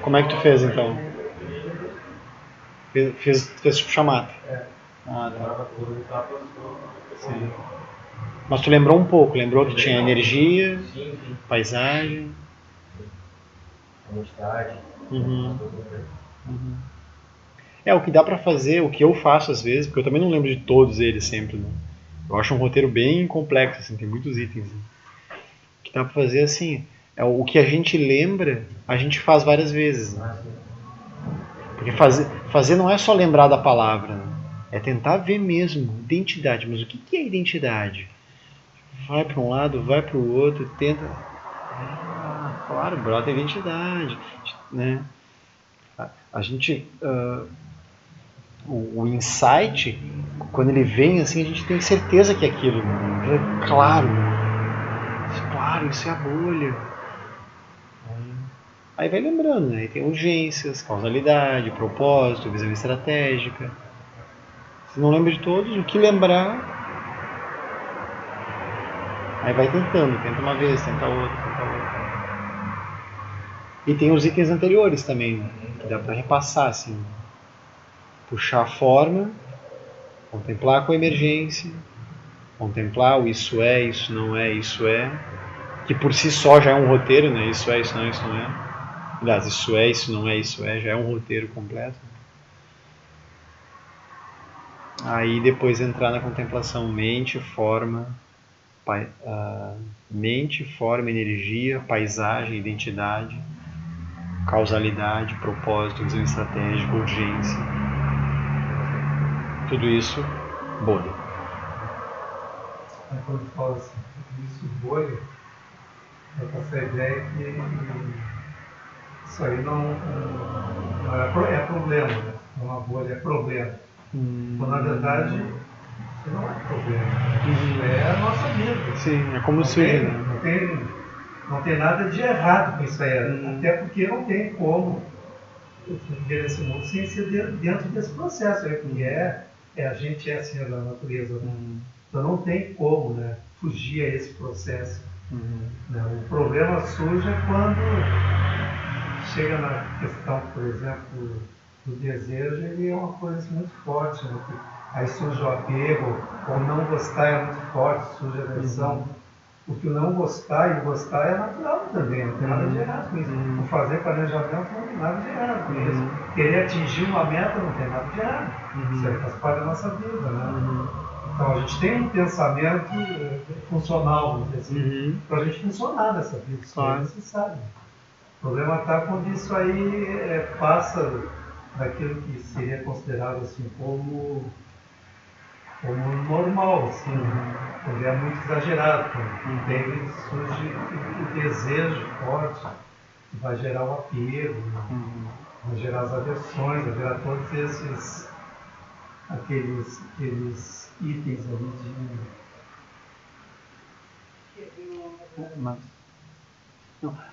S1: Como é que tu fez então? Fez tipo chamata? Ah, tá. Sim. Mas tu lembrou um pouco, lembrou que tinha energia, paisagem,
S2: identidade.
S1: O que dá pra fazer, o que eu faço às vezes, porque eu também não lembro de todos eles sempre, né? Eu acho um roteiro bem complexo, assim, tem muitos itens. Né? O que dá pra fazer assim, o que a gente lembra, a gente faz várias vezes. Né? Porque fazer não é só lembrar da palavra, né? É tentar ver mesmo identidade. Mas o que é identidade? Vai para um lado, vai para o outro, tenta... claro, brota a identidade. Né? A gente... o insight, quando ele vem assim, a gente tem certeza que é aquilo. Claro, isso é a bolha. Aí vai lembrando, né? Aí tem urgências, causalidade, propósito, visão estratégica. Se não lembra de todos, o que lembrar, aí vai tentando, tenta uma vez, tenta outra. E tem os itens anteriores também, né? Que dá para repassar, assim. Puxar a forma, contemplar a coemergência, contemplar o isso é, isso não é, isso é, que por si só já é um roteiro, né? Isso é, isso não é. Aliás, isso é, isso é, já é um roteiro completo. Aí depois entrar na contemplação mente, forma, energia, paisagem, identidade, causalidade, propósito, visão estratégica, urgência. Tudo isso, bolha.
S2: Quando fala assim, tudo isso, bolha, eu faço a ideia que isso aí não é problema, né? Uma bolha é problema. Quando na verdade isso não é problema. Isso é a nossa vida.
S1: Sim, é como se
S2: não tem nada de errado com isso aí. Até porque não tem como viver nesse mundo sem ser dentro desse processo aí, porque a gente é assim da natureza. Então não tem como, né, fugir a esse processo. Né? O problema surge quando chega na questão, por exemplo, do desejo, ele é uma coisa assim, muito forte. Né? Aí surge o apego, ou não gostar é muito forte, surge a aversão. Porque o não gostar e o gostar é natural também, não tem nada de errado com isso. O fazer planejamento não tem nada de errado com isso. Querer atingir uma meta não tem nada de errado. Isso aí faz parte da nossa vida, né? Então a gente tem um pensamento funcional, vamos dizer assim, para a gente funcionar nessa vida, isso é necessário. O problema está quando isso aí passa daquilo que seria considerado assim como normal, assim, quando é muito exagerado, quando daí surge o desejo forte, que vai gerar o apego, vai gerar as aversões, vai gerar todos esses aqueles itens ali de...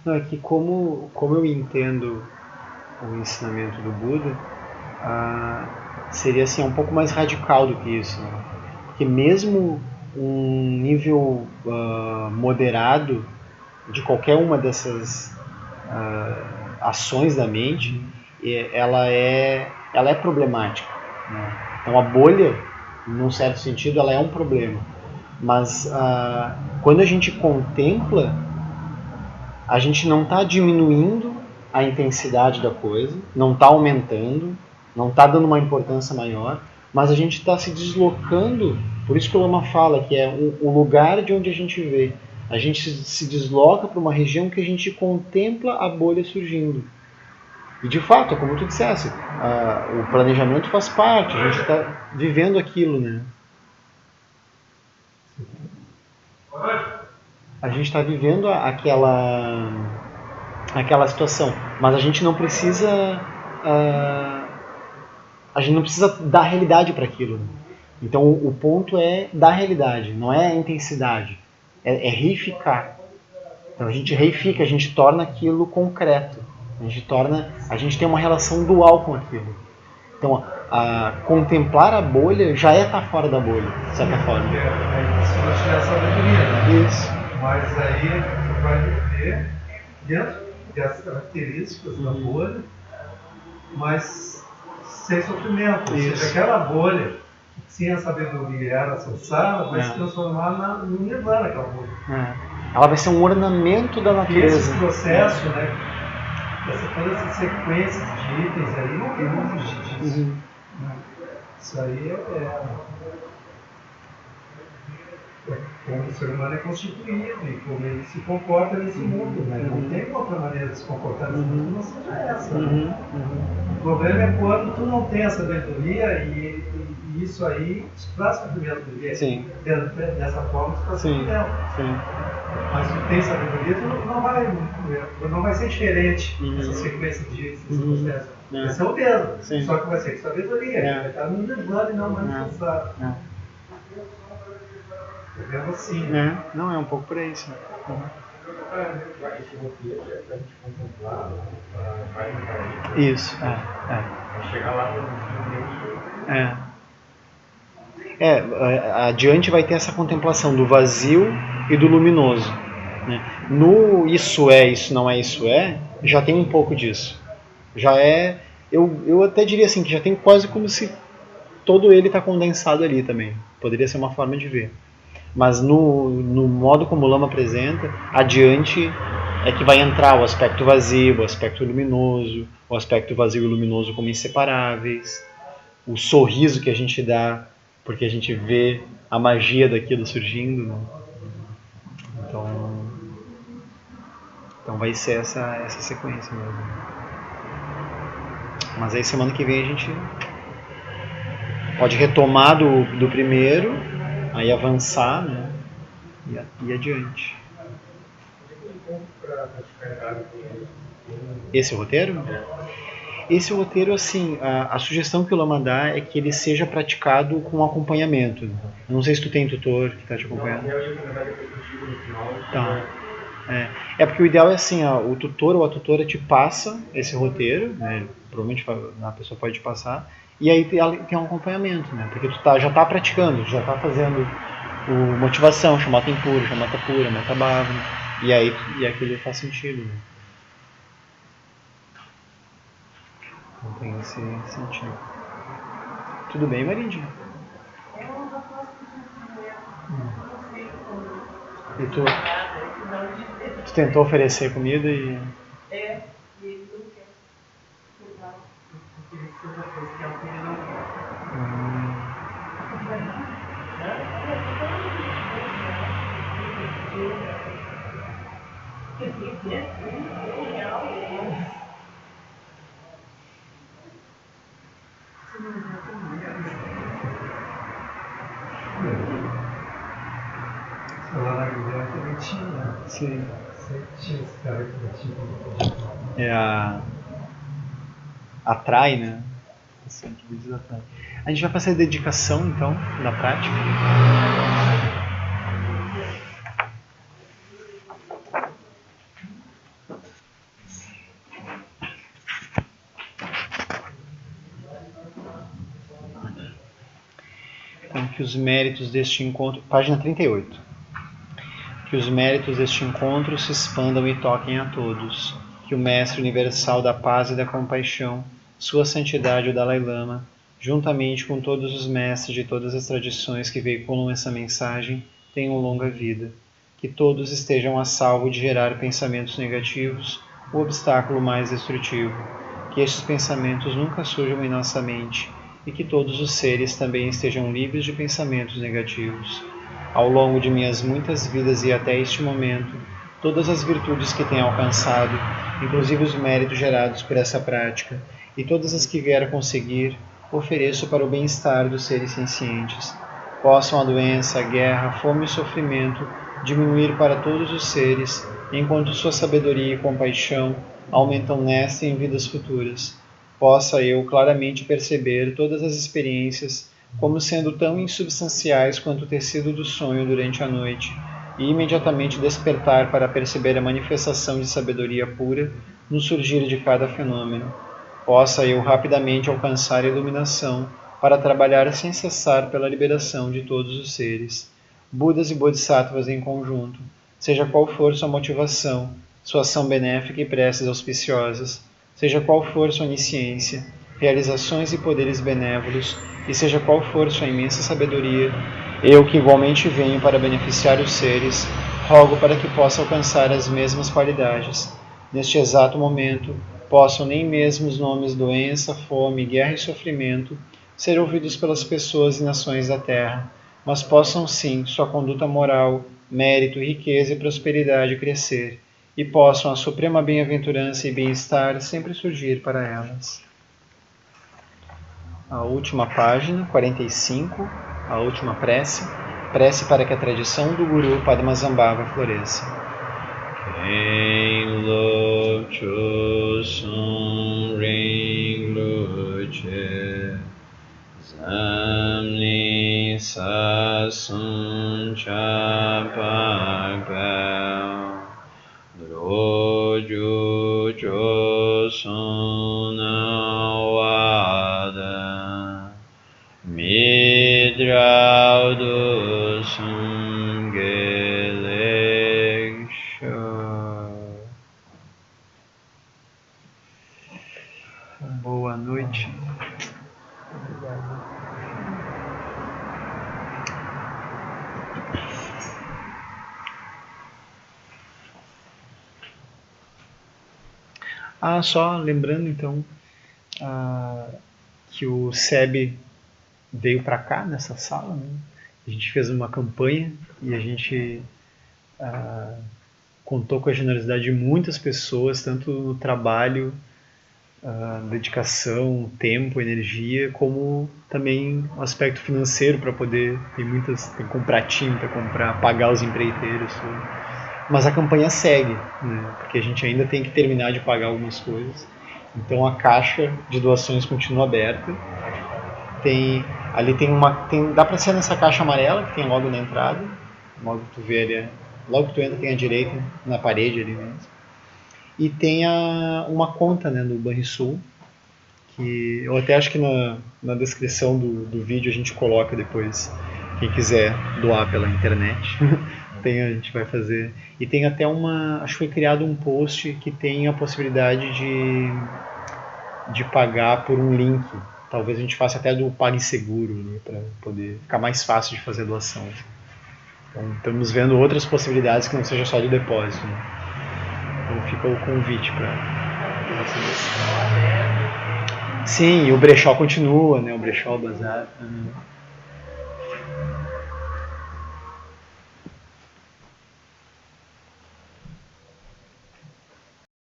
S1: Não, é que como eu entendo o ensinamento do Buda, seria assim, um pouco mais radical do que isso, né? Porque mesmo um nível moderado de qualquer uma dessas ações da mente, ela é problemática, né? Então a bolha, num certo sentido, ela é um problema. Mas quando a gente contempla, a gente não está diminuindo a intensidade da coisa, não está aumentando, não está dando uma importância maior, mas a gente está se deslocando. Por isso que o Lama fala que é o lugar de onde a gente vê. A gente se desloca para uma região que a gente contempla a bolha surgindo. E de fato, como tu dissesse, o planejamento faz parte, a gente está vivendo aquilo, né? A gente está vivendo aquela situação, mas a gente não precisa dar realidade para aquilo. Então o ponto é dar realidade, não é a intensidade, é reificar. Então a gente reifica, a gente torna aquilo concreto, a gente tem uma relação dual com aquilo. Então contemplar a bolha já é estar fora da bolha, de certa forma.
S2: Isso vai te dar sabedoria, né?
S1: Isso.
S2: Mas aí tu vai viver dentro das características da bolha, mas sem sofrimento. Ou seja, aquela bolha, sem a sabedoria era acessada, vai se transformar no nirvana, aquela bolha.
S1: Ela vai ser um ornamento da natureza.
S2: Esse processo, né? Toda essa sequência de itens aí não tem como fugir disso. Isso aí como o ser humano é constituído e como ele se comporta nesse mundo, né? Não tem outra maneira de se comportar nesse mundo que não seja essa. O problema é quando tu não tem a sabedoria e isso aí te traz sofrimento. Dessa forma tu traz sofrimento. Mas se tu tem sabedoria, tu não vai ser diferente essa sequência de esse processo. Vai ser o mesmo, só que vai ser com sabedoria. Vai estar no nirvana e não manifestado. É assim.
S1: Não, é um pouco por isso.
S4: Esse roteiro é para a gente contemplar, vai no paraíso.
S1: Isso,
S4: Vai chegar lá no
S1: adiante vai ter essa contemplação do vazio e do luminoso, né? No isso não é, isso é, já tem um pouco disso. Já é, eu até diria assim, que já tem quase como se todo ele está condensado ali também. Poderia ser uma forma de ver. Mas no modo como o Lama apresenta, adiante é que vai entrar o aspecto vazio, o aspecto luminoso, o aspecto vazio e luminoso como inseparáveis, o sorriso que a gente dá porque a gente vê a magia daquilo surgindo, né? Então vai ser essa sequência mesmo. Mas aí semana que vem a gente pode retomar do primeiro, aí avançar, né? E adiante. Esse roteiro? Esse roteiro, assim, a sugestão que o Lama dá é que ele seja praticado com acompanhamento. Eu não sei se tu tem tutor que está te acompanhando. Tá. É porque o ideal é assim, o tutor ou a tutora te passa esse roteiro, né? Provavelmente a pessoa pode te passar, e aí tem um acompanhamento, né? Porque tu já está praticando, já está fazendo o motivação, chamata impura, chamata pura, meta bhavana, e aquilo faz sentido, né? Não tem esse sentido. Tudo bem, Marídia? E tu tentou oferecer comida e...
S3: E ele não quer. Porque ele depois que é o que ele não quer.
S2: Lá na Guilherme também tinha, né?
S1: Sim.
S2: Sempre tinha esse cara que não tinha.
S1: É a Trai, né? A gente vai fazer dedicação, então, na prática. Então, que os méritos deste encontro... Página 38. Que os méritos deste encontro se expandam e toquem a todos. Que o Mestre Universal da Paz e da Compaixão, Sua Santidade o Dalai Lama, juntamente com todos os mestres de todas as tradições que veiculam essa mensagem, tenham longa vida. Que todos estejam a salvo de gerar pensamentos negativos, o obstáculo mais destrutivo. Que estes pensamentos nunca surjam em nossa mente e que todos os seres também estejam livres de pensamentos negativos. Ao longo de minhas muitas vidas e até este momento, todas as virtudes que tenho alcançado, inclusive os méritos gerados por essa prática, e todas as que vier a conseguir, ofereço para o bem-estar dos seres sencientes. Possam a doença, a guerra, a fome e o sofrimento diminuir para todos os seres, enquanto sua sabedoria e compaixão aumentam nesta e em vidas futuras. Possa eu claramente perceber todas as experiências como sendo tão insubstanciais quanto o tecido do sonho durante a noite, e imediatamente despertar para perceber a manifestação de sabedoria pura no surgir de cada fenômeno. Possa eu rapidamente alcançar a iluminação para trabalhar sem cessar pela liberação de todos os seres. Budas e Bodhisattvas em conjunto, seja qual for sua motivação, sua ação benéfica e preces auspiciosas, seja qual for sua onisciência, realizações e poderes benévolos, e seja qual for sua imensa sabedoria, eu que igualmente venho para beneficiar os seres, rogo para que possa alcançar as mesmas qualidades. Neste exato momento, possam nem mesmo os nomes doença, fome, guerra e sofrimento ser ouvidos pelas pessoas e nações da terra, mas possam sim sua conduta moral, mérito, riqueza e prosperidade crescer, e possam a suprema bem-aventurança e bem-estar sempre surgir para elas. A última página, 45, a última prece. Prece para que a tradição do Guru Padmasambhava floresça. Ken lo chu sum ring lu che sam ni sa sun cha pa pa ro ju cho sun wa da midrau do sum gelek Boa noite. Só lembrando então que o SEB veio para cá nessa sala, né? A gente fez uma campanha e a gente contou com a generosidade de muitas pessoas, tanto no trabalho, dedicação, tempo, energia, como também o aspecto financeiro para poder, tem que comprar tinta, pagar os empreiteiros, tudo. Mas a campanha segue, né? Porque a gente ainda tem que terminar de pagar algumas coisas. Então a caixa de doações continua aberta. Dá para ser nessa caixa amarela que tem logo na entrada. Logo que tu vê ali, logo que tu entra tem à direita, na parede ali mesmo. E tem uma conta, né, do Banrisul, que eu até acho que na descrição do vídeo a gente coloca depois, quem quiser doar pela internet. A gente vai fazer. E tem até acho que foi criado um post que tem a possibilidade de pagar por um link. Talvez a gente faça até do PagSeguro, né, para poder ficar mais fácil de fazer a doação. Então estamos vendo outras possibilidades que não seja só do depósito, né? Então fica o convite para vocês. Sim, e o brechó continua, né? O brechó, o bazar.